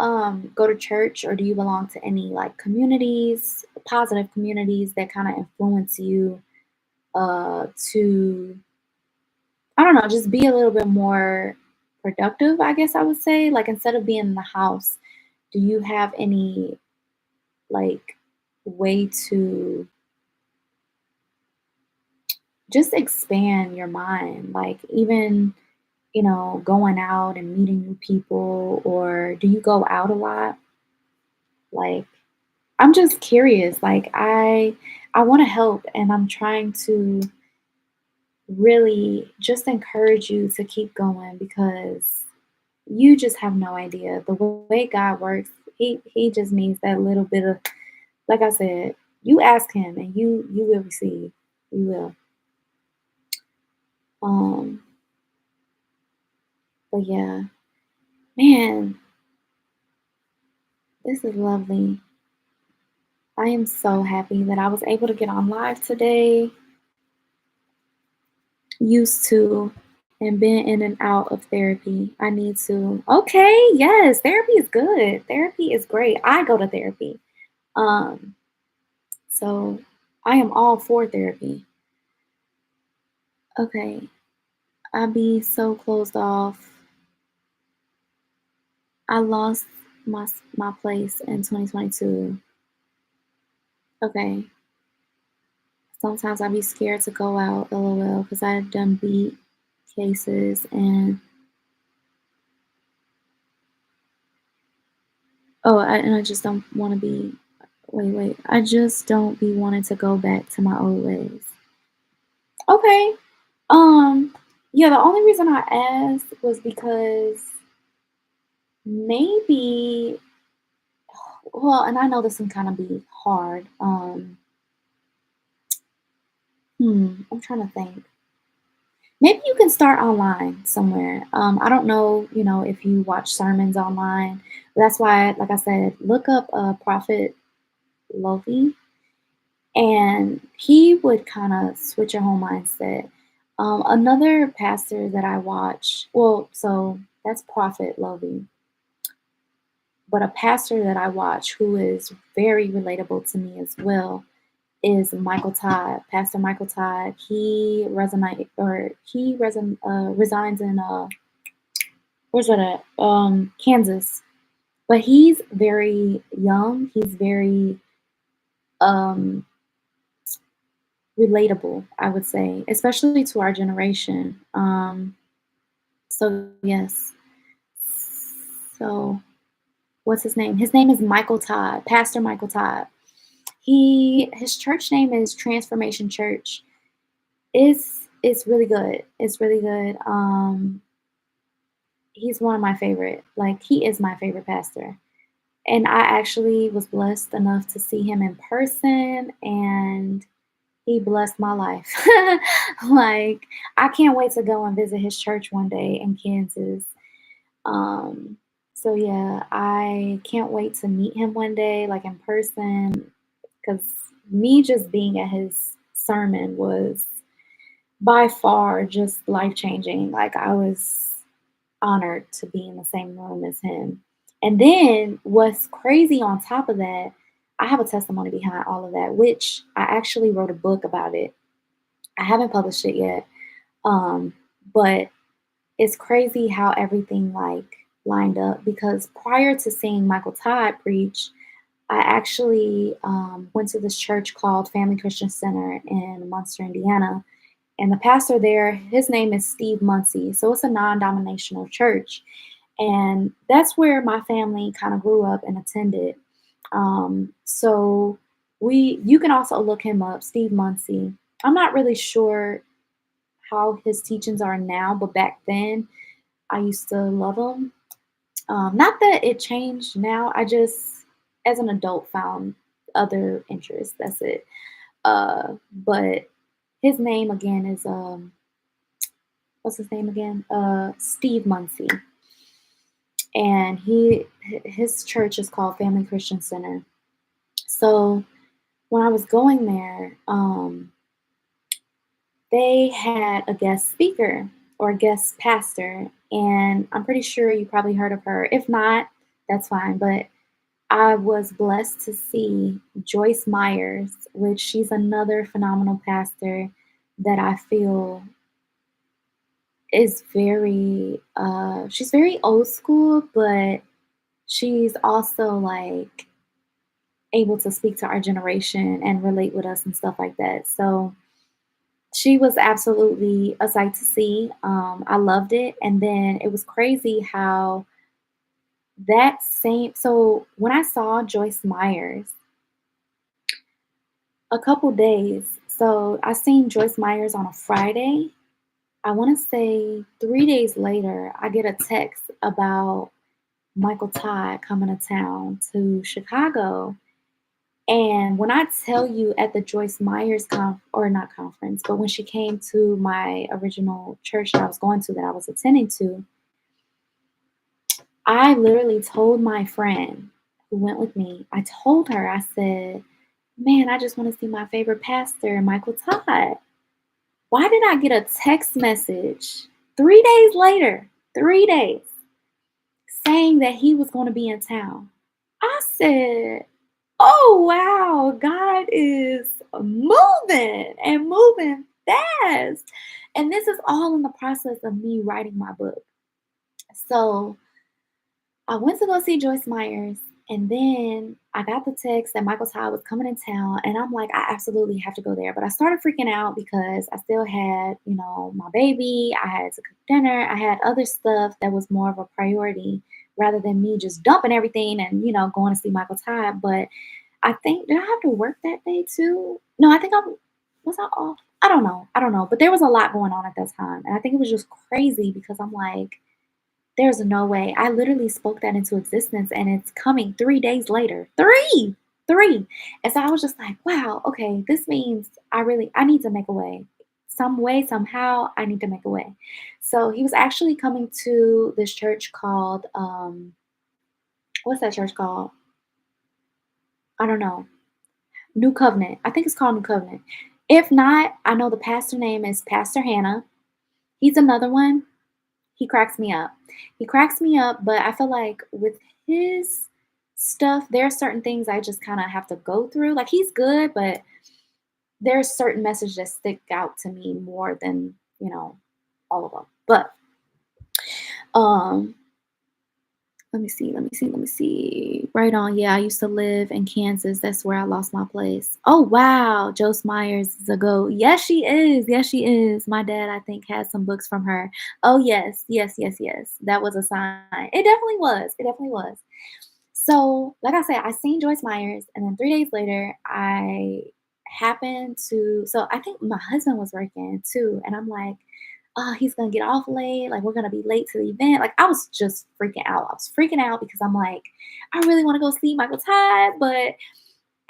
go to church or do you belong to any like communities, positive communities that kind of influence you to I don't know, just be a little bit more productive, I guess I would say. Like instead of being in the house, do you have any like way to just expand your mind? Like even, going out and meeting new people, or do you go out a lot? Like I'm just curious. Like I want to help and I'm trying to really just encourage you to keep going because you just have no idea. The way God works, he just needs that little bit of like I said, you ask him and you will receive. You will. Um, but yeah, man, this is lovely. I am so happy that I was able to get on live today. Used to and been in and out of therapy. I need to. Okay, yes, therapy is good. Therapy is great. I go to therapy. Um, so I am all for therapy. Okay, I be so closed off. I lost my place in 2022. Okay, sometimes I be scared to go out, lol, because I done beat cases and and I just don't want to be. Wait. I just don't be wanting to go back to my old ways. Okay. Um. Yeah. The only reason I asked was because maybe. Well, and I know this can kind of be hard. I'm trying to think. Maybe you can start online somewhere. I don't know, if you watch sermons online. That's why, like I said, look up Prophet Lofi, and he would kind of switch your whole mindset. Another pastor that I watch, well, so that's Prophet Lofi, but a pastor that I watch who is very relatable to me as well is Michael Todd. Pastor Michael Todd. Resigns in where's that at? Kansas. But he's very young. He's very um relatable, I would say, especially to our generation. So yes. So what's his name? His name is Michael Todd, Pastor Michael Todd. His church name is Transformation Church. It's really good. It's really good. He's one of my favorite. Like he is my favorite pastor. And I actually was blessed enough to see him in person and he blessed my life. Like I can't wait to go and visit his church one day in Kansas. Um so yeah, I can't wait to meet him one day like in person cuz me just being at his sermon was by far just life changing. Like I was honored to be in the same room as him. And then what's crazy on top of that, I have a testimony behind all of that, which I actually wrote a book about it. I haven't published it yet. Um, but it's crazy how everything like lined up because prior to seeing Michael Todd preach, I actually went to this church called Family Christian Center in Munster, Indiana, and the pastor there, his name is Steve Muncie. So it's a non-denominational church. And that's where my family kind of grew up and attended. So you can also look him up, Steve Muncie. I'm not really sure how his teachings are now, but back then I used to love him. Not that it changed now. I just, as an adult, found other interests. That's it. But his name again is what's his name again? Steve Muncie. And his church is called Family Christian Center. So when I was going there, they had a guest speaker or a guest pastor, and I'm pretty sure you probably heard of her. If not, that's fine. But I was blessed to see Joyce Myers, which she's another phenomenal pastor that I feel is she's very old school, but she's also like able to speak to our generation and relate with us and stuff like that. So she was absolutely a sight to see. I loved it. And then it was crazy how so when I saw Joyce Myers a couple days, so I seen Joyce Myers on a Friday. I want to say 3 days later, I get a text about Michael Todd coming to town to Chicago. And when I tell you at the Joyce Myers or not conference, but when she came to my original church that I was going to, that I was attending to, I literally told my friend who went with me, I told her, I said, man, I just want to see my favorite pastor, Michael Todd. Why did I get a text message 3 days later, 3 days, saying that he was going to be in town? I said, oh, wow, God is moving and moving fast. And this is all in the process of me writing my book. So I went to go see Joyce Myers, and then I got the text that Michael Todd was coming in town, and I'm like, I absolutely have to go there. But I started freaking out because I still had, my baby. I had to cook dinner. I had other stuff that was more of a priority rather than me just dumping everything and, going to see Michael Todd. But I think did I have to work that day too? No, I think I was I off. I don't know. I don't know. But there was a lot going on at that time. And I think it was just crazy because I'm like, there's no way. I literally spoke that into existence and it's coming 3 days later. Three. And so I was just like, wow, okay, this means I need to make a way. Some way, somehow, I need to make a way. So he was actually coming to this church called what's that church called? I don't know. New Covenant. I think it's called New Covenant. If not, I know the pastor name is Pastor Hannah. He's another one. He cracks me up. He cracks me up, but I feel like with his stuff, there are certain things I just kind of have to go through. Like he's good, but there's certain messages that stick out to me more than, all of them. But um let me see. Right on. Yeah, I used to live in Kansas. That's where I lost my place. Oh, wow. Joyce Myers is a go. Yes, she is. Yes, she is. My dad, I think, has some books from her. Oh, yes. Yes, yes, yes. That was a sign. It definitely was. It definitely was. So, like I said, I seen Joyce Myers, and then 3 days later, I happened to. So, I think my husband was working too, and I'm like, oh, he's gonna get off late. Like, we're gonna be late to the event. Like, I was just freaking out. I was freaking out because I'm like, I really want to go see Michael Todd, but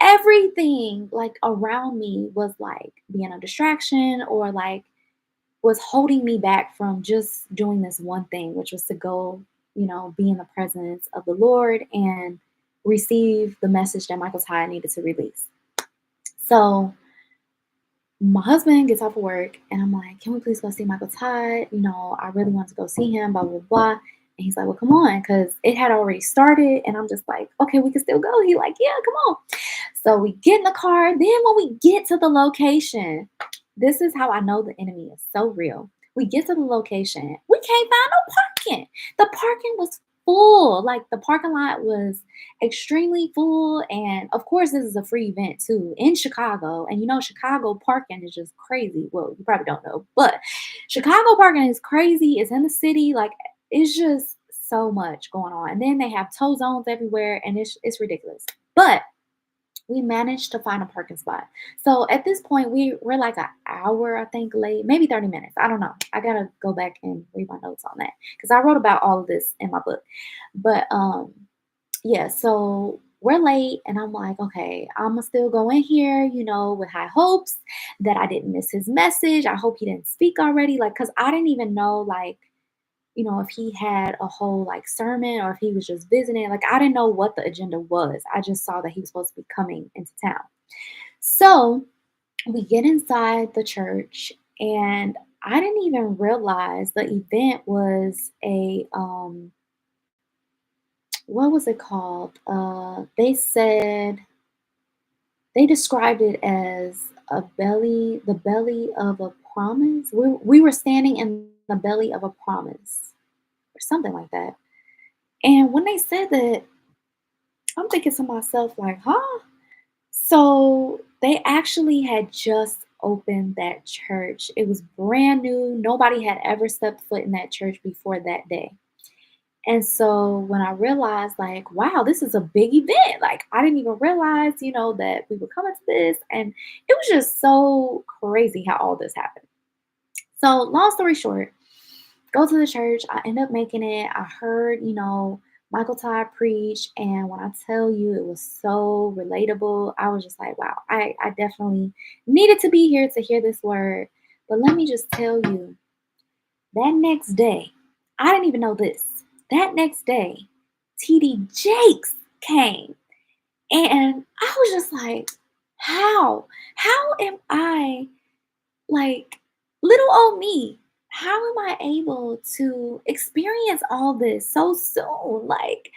everything like around me was like being a distraction or like was holding me back from just doing this one thing, which was to go, be in the presence of the Lord and receive the message that Michael Todd needed to release. So my husband gets off of work and I'm like, can we please go see Michael Todd? I really want to go see him, blah, blah, blah. And he's like, well, come on, because it had already started. And I'm just like, okay, we can still go. He's like, yeah, come on. So we get in the car. Then when we get to the location, this is how I know the enemy is so real. We get to the location. We can't find no parking. The parking was full. Like the parking lot was extremely full. And of course, this is a free event too in Chicago. And Chicago parking is just crazy. Well, you probably don't know, but Chicago parking is crazy. It's in the city. Like it's just so much going on. And then they have tow zones everywhere, and it's ridiculous. But we managed to find a parking spot. So at this point, we're like an hour, I think, late, maybe 30 minutes. I don't know. I gotta go back and read my notes on that because I wrote about all of this in my book. But yeah, so we're late, and I'm like, okay, I'm gonna still go in here, with high hopes that I didn't miss his message. I hope he didn't speak already. Like, cause I didn't even know, like, if he had a whole like sermon or if he was just visiting. Like, I didn't know what the agenda was. I just saw that he was supposed to be coming into town. So we get inside the church, and I didn't even realize the event was a what was it called? They described it as the belly of a promise. We were standing in the belly of a promise or something like that. And when they said that, I'm thinking to myself, like, huh? So they actually had just opened that church. It was brand new. Nobody had ever stepped foot in that church before that day. And so when I realized, like, wow, this is a big event. Like, I didn't even realize, that we were coming to this. And it was just so crazy how all this happened. So, long story short, go to the church. I end up making it. I heard, Michael Todd preach. And when I tell you it was so relatable, I was just like, wow, I definitely needed to be here to hear this word. But let me just tell you, that next day, I didn't even know this. That next day, TD Jakes came. And I was just like, how? How am I like little old me? How am I able to experience all this so soon? Like,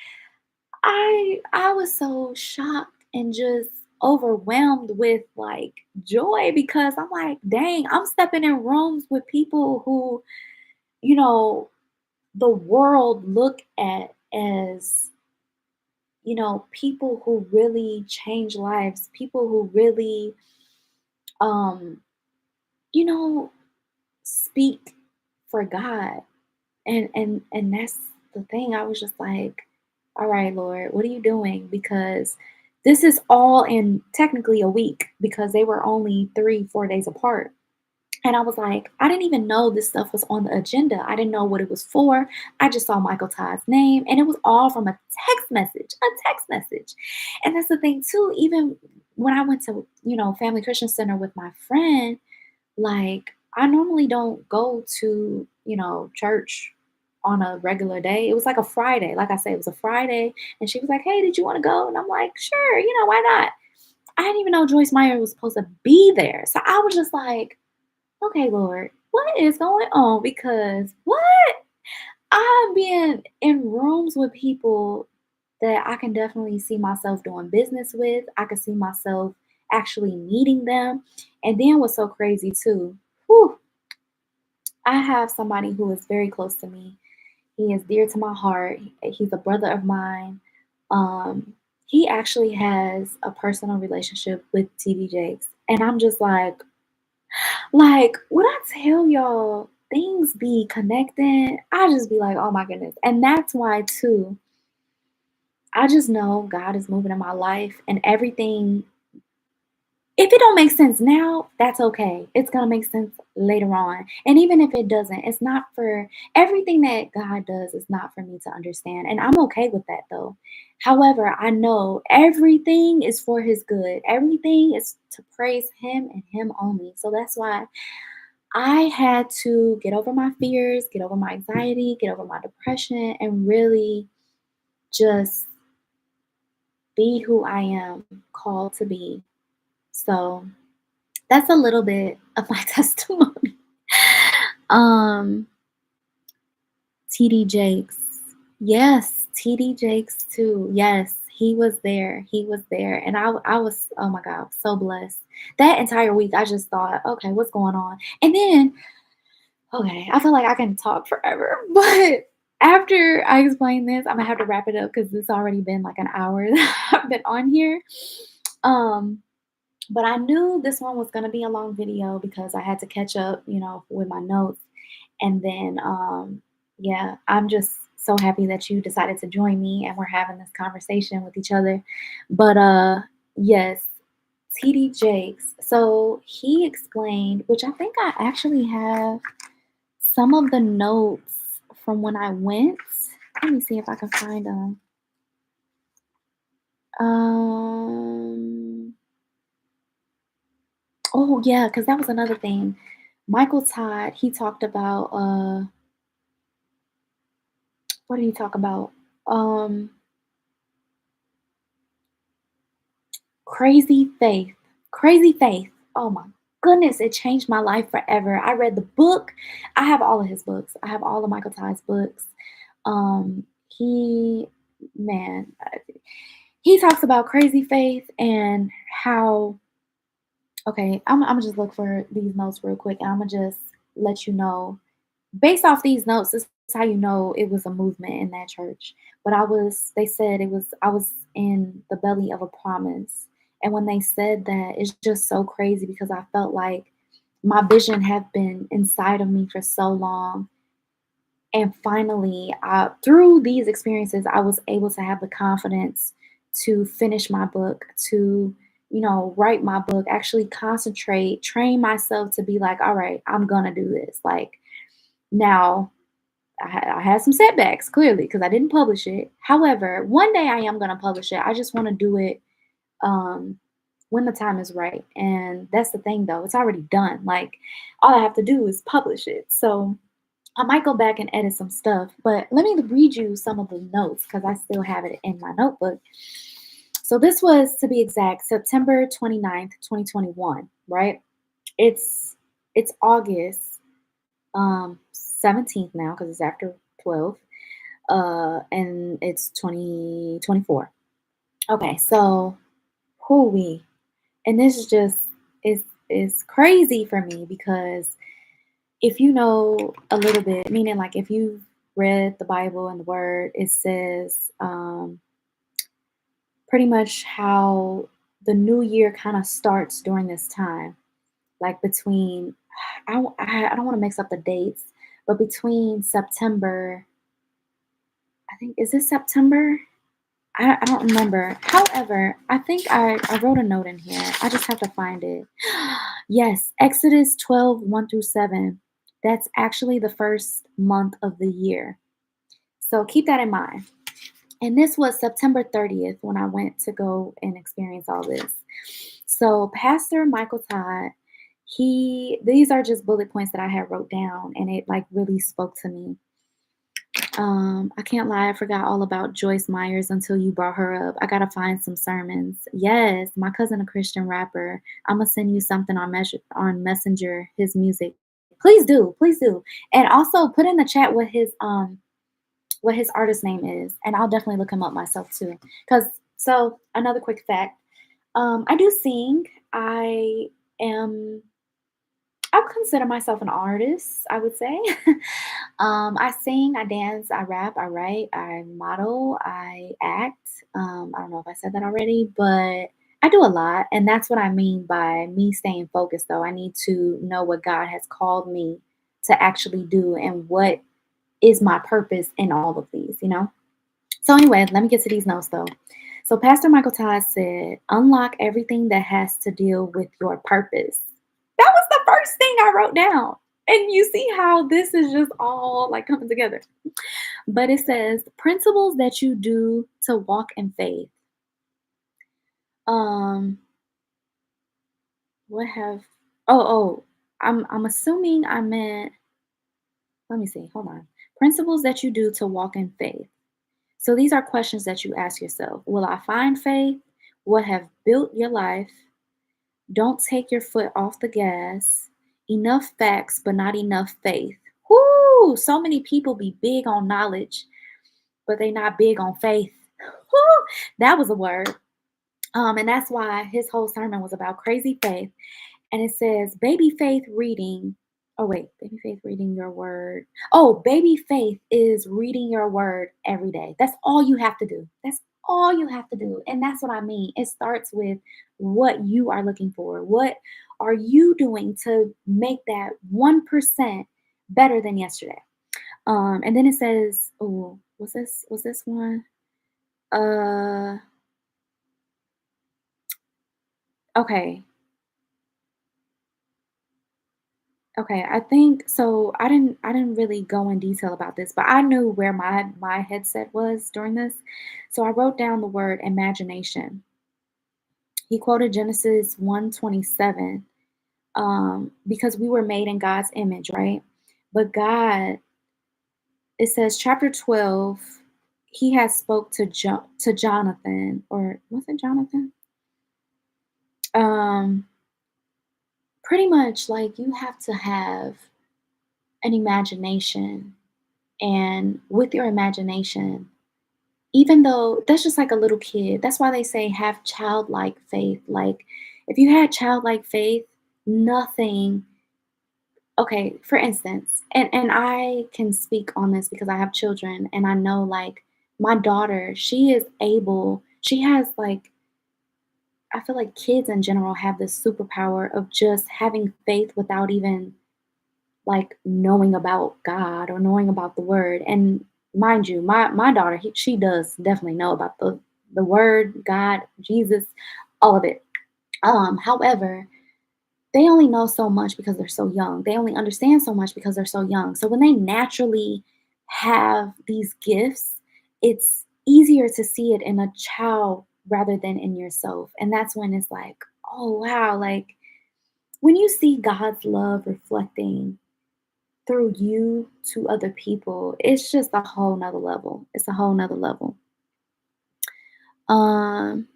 I was so shocked and just overwhelmed with like joy because I'm like, dang, I'm stepping in rooms with people who, you know, the world look at as, people who really change lives, people who really um, you know, speak for God. And that's the thing. I was just like, all right, Lord, what are you doing? Because this is all in technically a week because they were only 3, 4 days apart. And I was like, I didn't even know this stuff was on the agenda. I didn't know what it was for. I just saw Michael Todd's name, and it was all from a text message, a text message. And that's the thing, too. Even when I went to, Family Christian Center with my friend, like, I normally don't go to, church on a regular day. It was like a Friday. Like I said, it was a Friday. And she was like, hey, did you want to go? And I'm like, sure, why not? I didn't even know Joyce Meyer was supposed to be there. So I was just like, okay, Lord, what is going on? Because what? I've been in rooms with people that I can definitely see myself doing business with. I can see myself actually meeting them. And then what's so crazy too, whew, I have somebody who is very close to me. He is dear to my heart. He's a brother of mine. He actually has a personal relationship with TD Jakes. And I'm just like, when I tell y'all things be connecting, I just be like, oh my goodness. And that's why, too, I just know God is moving in my life and everything. If it don't make sense now, that's okay. It's going to make sense later on. And even if it doesn't, it's not for everything that God does is not for me to understand. And I'm okay with that though. However, I know everything is for his good. Everything is to praise him and him only. So that's why I had to get over my fears, get over my anxiety, get over my depression, and really just be who I am called to be. So that's a little bit of my testimony. um, TD Jakes. Yes, TD Jakes too. Yes, he was there. He was there. And I was, oh my God, so blessed. That entire week, I just thought, okay, what's going on? And then okay, I feel like I can talk forever, but after I explain this, I'm gonna have to wrap it up because it's already been like an hour that I've been on here. Um, but I knew this one was gonna be a long video because I had to catch up, with my notes. And then, yeah, I'm just so happy that you decided to join me and we're having this conversation with each other. But yes, TD Jakes. So he explained, which I think I actually have some of the notes from when I went. Let me see if I can find them. Um, oh yeah, because that was another thing. Michael Todd, he talked about what did he talk about? Um, Crazy Faith. Crazy Faith. Oh my goodness, it changed my life forever. I read the book. I have all of his books. I have all of Michael Todd's books. He, man, he talks about crazy faith and how. Okay, I'm gonna just look for these notes real quick, and I'm gonna just let you know based off these notes, this is how you know it was a movement in that church. But they said I was in the belly of a promise. And when they said that, it's just so crazy because I felt like my vision had been inside of me for so long. And finally, through these experiences, I was able to have the confidence to finish my book, to, write my book, actually concentrate, train myself to be like, all right, I'm going to do this. Like, now, I had some setbacks clearly because I didn't publish it. However, one day I am going to publish it. I just want to do it um, when the time is right. And that's the thing, though. It's already done. Like, all I have to do is publish it. So I might go back and edit some stuff. But let me read you some of the notes because I still have it in my notebook. So this was, to be exact, September 29th, 2021, right? It's August 17th now because it's after 12, and it's 2024. Okay, so who we and this is just is crazy for me because if you know a little bit, meaning like if you've read the Bible and the Word, it says pretty much how the new year kind of starts during this time, like between I don't want to mix up the dates, but between September, I think is this September? I don't remember. However, I think I wrote a note in here. I just have to find it. Yes, Exodus 12, 1 through 7. That's actually the first month of the year. So keep that in mind. And this was September 30th when I went to go and experience all this. So Pastor Michael Todd, these are just bullet points that I had wrote down and it like really spoke to me. I can't lie, I forgot all about Joyce Myers until you brought her up. I gotta find some sermons. Yes, my cousin, a Christian rapper. I'm gonna send you something on Messenger, his music. Please do, please do. And also put in the chat what his artist name is, and I'll definitely look him up myself too. So another quick fact. I do sing. Am I would consider myself an artist, I would say. I sing, I dance, I rap, I write, I model, I act. I don't know if I said that already, but I do a lot. And that's what I mean by me staying focused, though. I need to know what God has called me to actually do and what is my purpose in all of these. So, anyway, let me get to these notes, though. So, Pastor Michael Todd said, unlock everything that has to deal with your purpose. That was the first thing I wrote down. And you see how this is just all like coming together. But it says principles that you do to walk in faith. Um, what have oh, I'm assuming I meant, let me see, hold on. Principles that you do to walk in faith. So these are questions that you ask yourself. Will I find faith? What have built your life? Don't take your foot off the gas. Enough facts, but not enough faith. Whoo! So many people be big on knowledge, but they not big on faith. Whoo! That was a word. And that's why his whole sermon was about crazy faith. And it says, baby faith reading. Oh, wait, baby faith reading your word. Oh, baby faith is reading your word every day. That's all you have to do. That's all you have to do. And that's what I mean. It starts with what you are looking for. What are you doing to make that 1% better than yesterday? And then it says, oh, was this one? Uh, okay. Okay, I think so. I didn't really go in detail about this, but I knew where my headset was during this. So I wrote down the word imagination. He quoted Genesis 1:27, because we were made in God's image, right? But God, it says chapter 12, he has spoke to Jonathan, or was it Jonathan? Um, Pretty much like you have to have an imagination, and with your imagination, even though that's just like a little kid, that's why they say have childlike faith. Like if you had childlike faith, nothing. Okay, for instance, and I can speak on this because I have children, and I know like my daughter, she is able, she has like, I feel like kids in general have this superpower of just having faith without even like knowing about God or knowing about the word. And mind you, my daughter, she does definitely know about the word, God, Jesus, all of it. However, they only know so much because they're so young. They only understand so much because they're so young. So when they naturally have these gifts, it's easier to see it in a child rather than in yourself. And that's when it's like, oh wow, like when you see God's love reflecting through you to other people, it's just a whole nother level. It's a whole nother level. Um,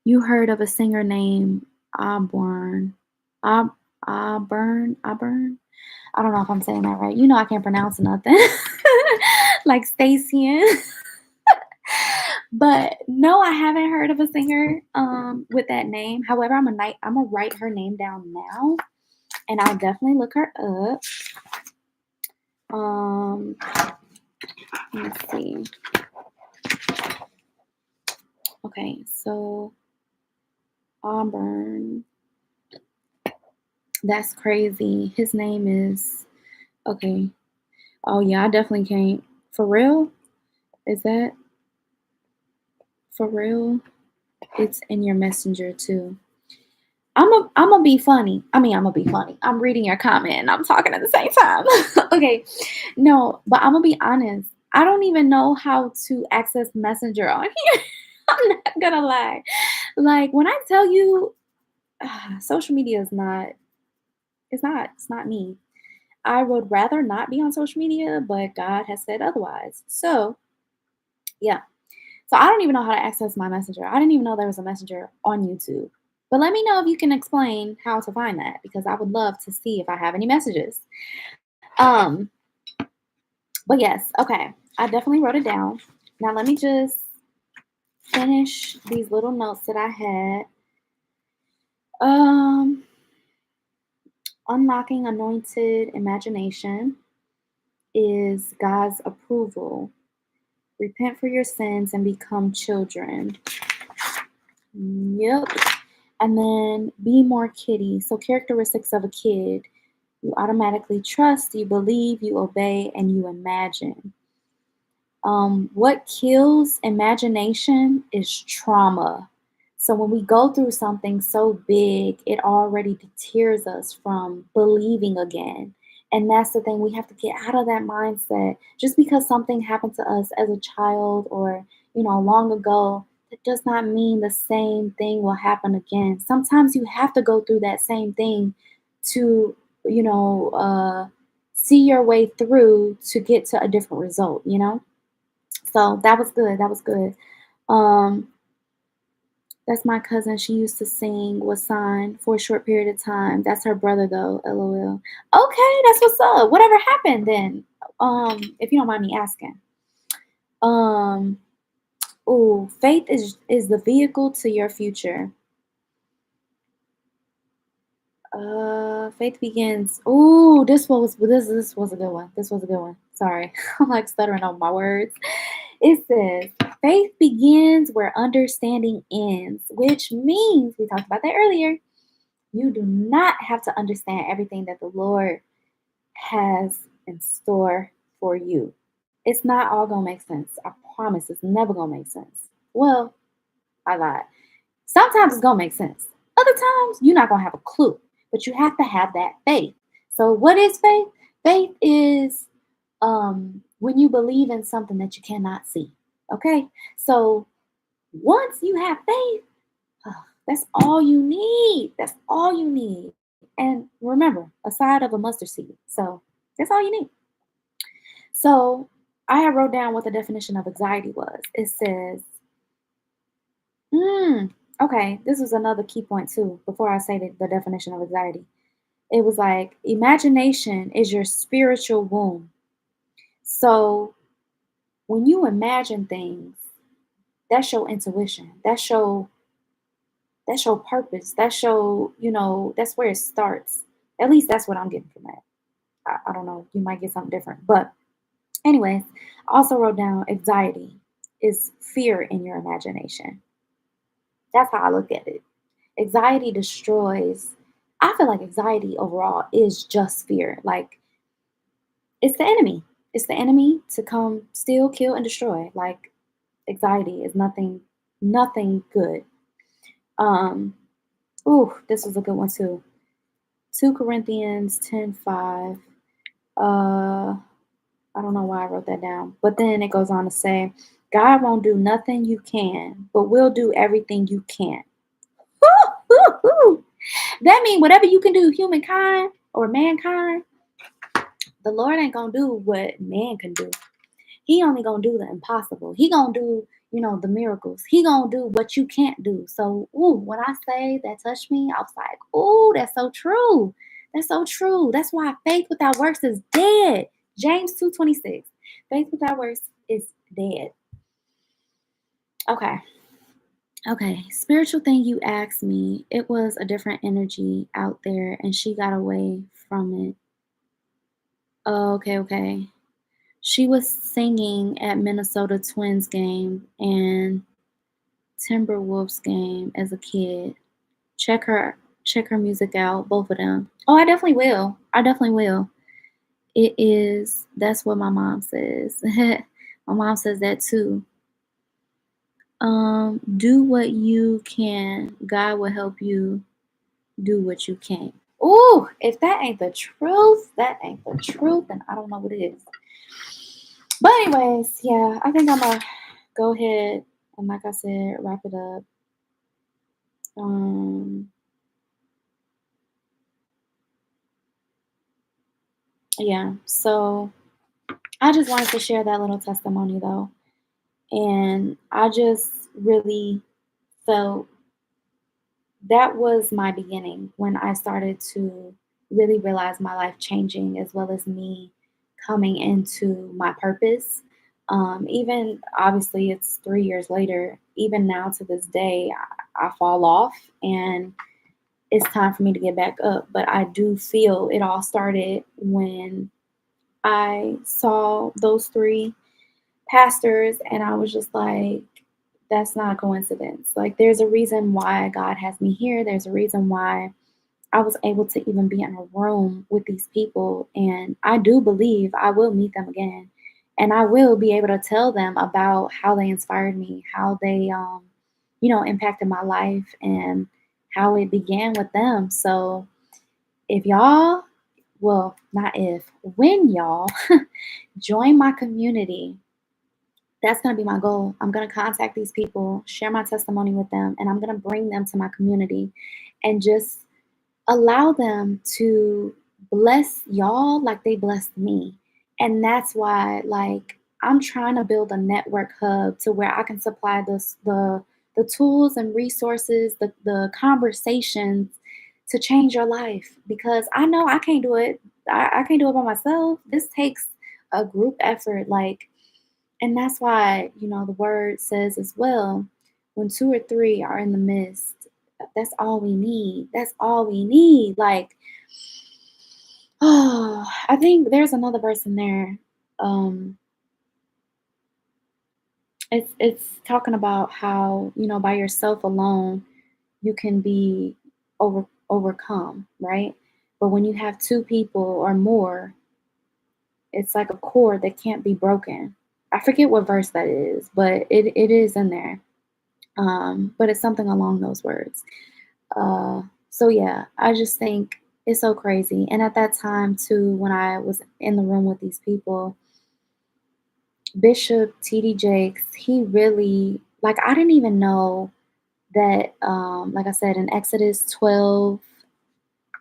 you heard of a singer named Auburn. Aub Auburn? I don't know if I'm saying that right. You know I can't pronounce nothing. Like Stacian. But no, I haven't heard of a singer with that name. However, I'm gonna write her name down now, and I'll definitely look her up. Um, let's see. Okay, so Auburn. That's crazy. His name is okay. Oh yeah, I definitely can't. For real? Is that for real? It's in your messenger too. I'm gonna be funny. I mean, I'm gonna be funny. I'm reading your comment and I'm talking at the same time. Okay, no, but I'm gonna be honest. I don't even know how to access Messenger on here. I'm not gonna lie. Like when I tell you, social media is not. It's not me. I would rather not be on social media, but God has said otherwise. So, yeah. So, I don't even know how to access my messenger. I didn't even know there was a messenger on YouTube. But let me know if you can explain how to find that because I would love to see if I have any messages. Um, but yes, okay. I definitely wrote it down. Now let me just finish these little notes that I had. Um, Unlocking anointed imagination is God's approval. Repent for your sins and become children. Yep. And then be more kitty. So, characteristics of a kid: you automatically trust, you believe, you obey, and you imagine. What kills imagination is trauma. So, when we go through something so big, it already deters us from believing again. And that's the thing, we have to get out of that mindset. Just because something happened to us as a child or, long ago, that does not mean the same thing will happen again. Sometimes you have to go through that same thing to, you know, uh, see your way through to get to a different result. So that was good. That was good. Um, that's my cousin. She used to sing with Sign for a short period of time. That's her brother though. LOL. Okay, that's what's up. Whatever happened then? If you don't mind me asking. Um, faith is the vehicle to your future. Faith begins. This was a good one. This was a good one. Sorry, I'm like stuttering on my words. It says faith begins where understanding ends, which means we talked about that earlier. You do not have to understand everything that the Lord has in store for you. It's not all gonna make sense. I promise it's never gonna make sense. Well, I lied. Sometimes it's gonna make sense. Other times you're not gonna have a clue, but you have to have that faith. So what is faith? Faith is when you believe in something that you cannot see. Okay? So once you have faith, that's all you need. That's all you need. And remember, a side of a mustard seed. So that's all you need. So I have wrote down what the definition of anxiety was. It says, mm, okay, this was another key point too, before I say the definition of anxiety. It was like imagination is your spiritual womb. So when you imagine things, that's your intuition. That's your purpose. That's where it starts. At least that's what I'm getting from that. I don't know. You might get something different. But anyways, I also wrote down anxiety is fear in your imagination. That's how I look at it. Anxiety destroys. I feel like anxiety overall is just fear. Like it's the enemy. It's the enemy to come steal, kill, and destroy. Like anxiety is nothing good. Um, this was a good one too. 2 Corinthians 10:5. I don't know why I wrote that down. But then it goes on to say, God won't do nothing you can, but will do everything you can. Woo! That means whatever you can do, humankind or mankind, the Lord ain't gonna do what man can do. He only gonna do the impossible. He gonna do, the miracles. He gonna do what you can't do. So, when I say that touched me, I was like, that's so true. That's so true. That's why faith without works is dead. James 2:26. Faith without works is dead. Okay. Okay. Spiritual thing you asked me, it was a different energy out there and she got away from it. Oh, okay, okay. She was singing at Minnesota Twins game and Timberwolves game as a kid. Check her check her music out, both of them. Oh, I definitely will. I definitely will. That's what my mom says. My mom says that too. Do what you can. God will help you do what you can. Ooh, if that ain't the truth, that ain't the truth, and I don't know what it is. But anyways, yeah, I think I'm gonna go ahead and like I said, wrap it up. Um, yeah, so I just wanted to share that little testimony though. And I just really felt that was my beginning when I started to really realize my life changing as well as me coming into my purpose. Even obviously, it's 3 years later, even now to this day, I fall off and it's time for me to get back up. But I do feel it all started when I saw those three pastors and I was just like, that's not a coincidence. Like, there's a reason why God has me here. There's a reason why I was able to even be in a room with these people. And I do believe I will meet them again. And I will be able to tell them about how they inspired me, how they, impacted my life and how it began with them. So if y'all, well, not if, when y'all join my community, that's going to be my goal. I'm going to contact these people, share my testimony with them, and I'm going to bring them to my community and just allow them to bless y'all like they blessed me. And that's why, like, I'm trying to build a network hub to where I can supply the tools and resources, the conversations to change your life because I know I can't do it. I can't do it by myself. This takes a group effort. Like, and that's why, the word says as well, when two or three are in the midst, that's all we need. That's all we need. Like, oh, I think there's another verse in there. Um, it's talking about how, by yourself alone, you can be overcome, right? But when you have two people or more, it's like a cord that can't be broken. I forget what verse that is, but it is in there. But it's something along those words. So yeah, I just think It's so crazy. And at that time too, when I was in the room with these people, Bishop T.D. Jakes, he really like I didn't even know that like I said in Exodus 12,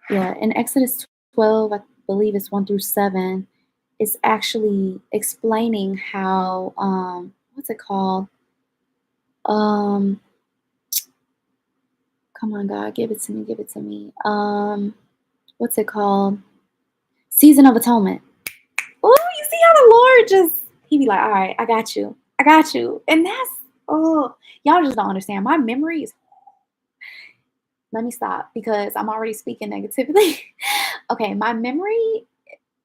yeah, in Exodus 12, I believe it's 1 through 7, it's actually explaining how what's it called? Um come on God, give it to me, give it to me. What's it called? Season of Atonement. Oh, you see how the Lord just he be like, "All right, I got you. I got you." And that's oh, y'all just don't understand. My memory is let me stop because I'm already speaking negatively. Okay, my memory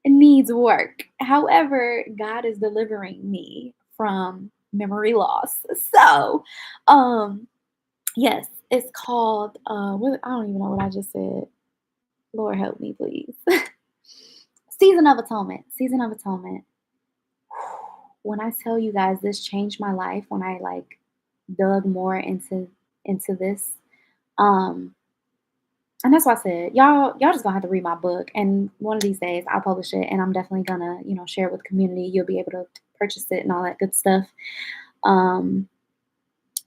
needs work. However, God is delivering me from memory loss. So, um, yes, it's called what I don't even know what I just said. Lord help me, please. Season of Atonement. Season of Atonement. When I tell you guys this changed my life when I like dug more into this. Um and that's why I said y'all just gonna have to read my book and one of these days I'll publish it and I'm definitely gonna, share it with the community. You'll be able to purchase it and all that good stuff. Um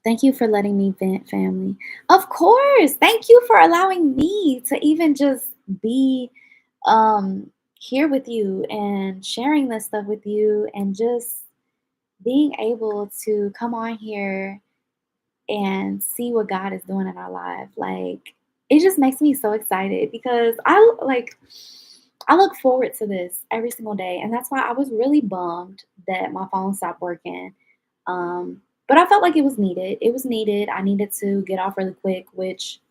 Thank you for letting me vent, family. Of course. Thank you for allowing me to even just be here with you and sharing this stuff with you and just being able to come on here and see what God is doing in our life. Like it just makes me so excited because I look forward to this every single day. And that's why I was really bummed that my phone stopped working. But I felt like it was needed. It was needed. I needed to get off really quick, which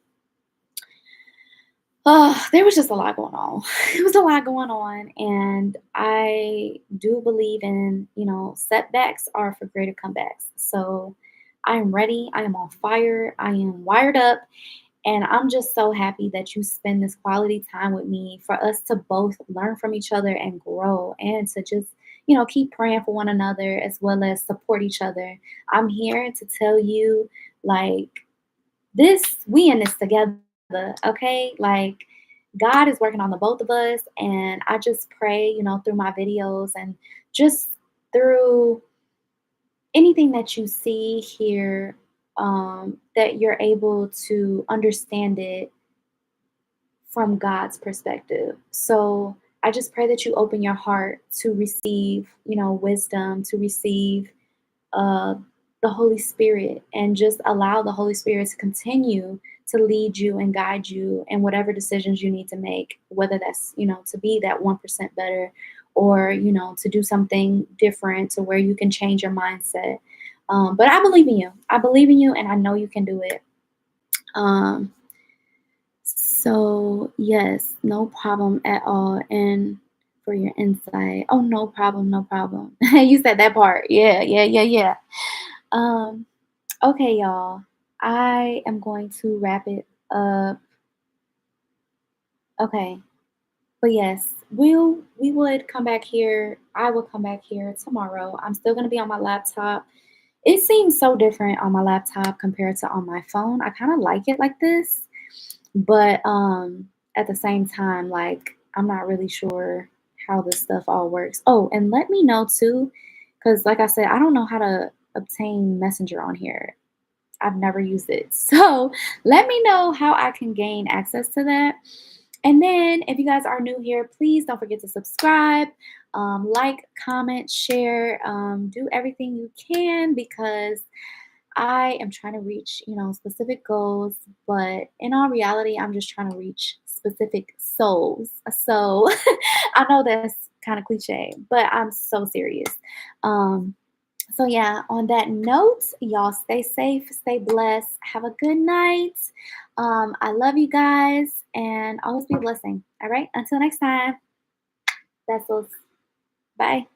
there was just a lot going on. It was a lot going on. And I do believe in, setbacks are for greater comebacks. So I am ready. I am on fire. I am wired up. And I'm just so happy that you spend this quality time with me for us to both learn from each other and grow and to just, keep praying for one another as well as support each other. I'm here to tell you, like, we in this together, okay? Like, God is working on the both of us. And I just pray, through my videos and just through anything that you see here, that you're able to understand it from God's perspective. So I just pray that you open your heart to receive, wisdom, to receive uh, the Holy Spirit, and just allow the Holy Spirit to continue to lead you and guide you in whatever decisions you need to make, whether that's, to be that 1% better or, to do something different to where you can change your mindset. But I believe in you. I believe in you and I know you can do it. Um, so yes, no problem at all. And for your insight. Oh, no problem, no problem. You said that part. Yeah, yeah, yeah, yeah. Um, okay, y'all. I am going to wrap it up. Okay. But yes, we would come back here. I will come back here tomorrow. I'm still gonna be on my laptop. It seems so different on my laptop compared to on my phone. I kind of like it like this, but at the same time, like I'm not really sure how this stuff all works. Oh, and let me know too, because like I said, I don't know how to obtain Messenger on here. I've never used it. So let me know how I can gain access to that. And then if you guys are new here, please don't forget to subscribe, like, comment, share, do everything you can because I am trying to reach, specific goals, but in all reality, I'm just trying to reach specific souls. So I know that's kind of cliche, but I'm so serious. Um, so yeah, on that note, y'all stay safe, stay blessed, have a good night. I love you guys and always be a blessing. All right, until next time, vessels. Bye.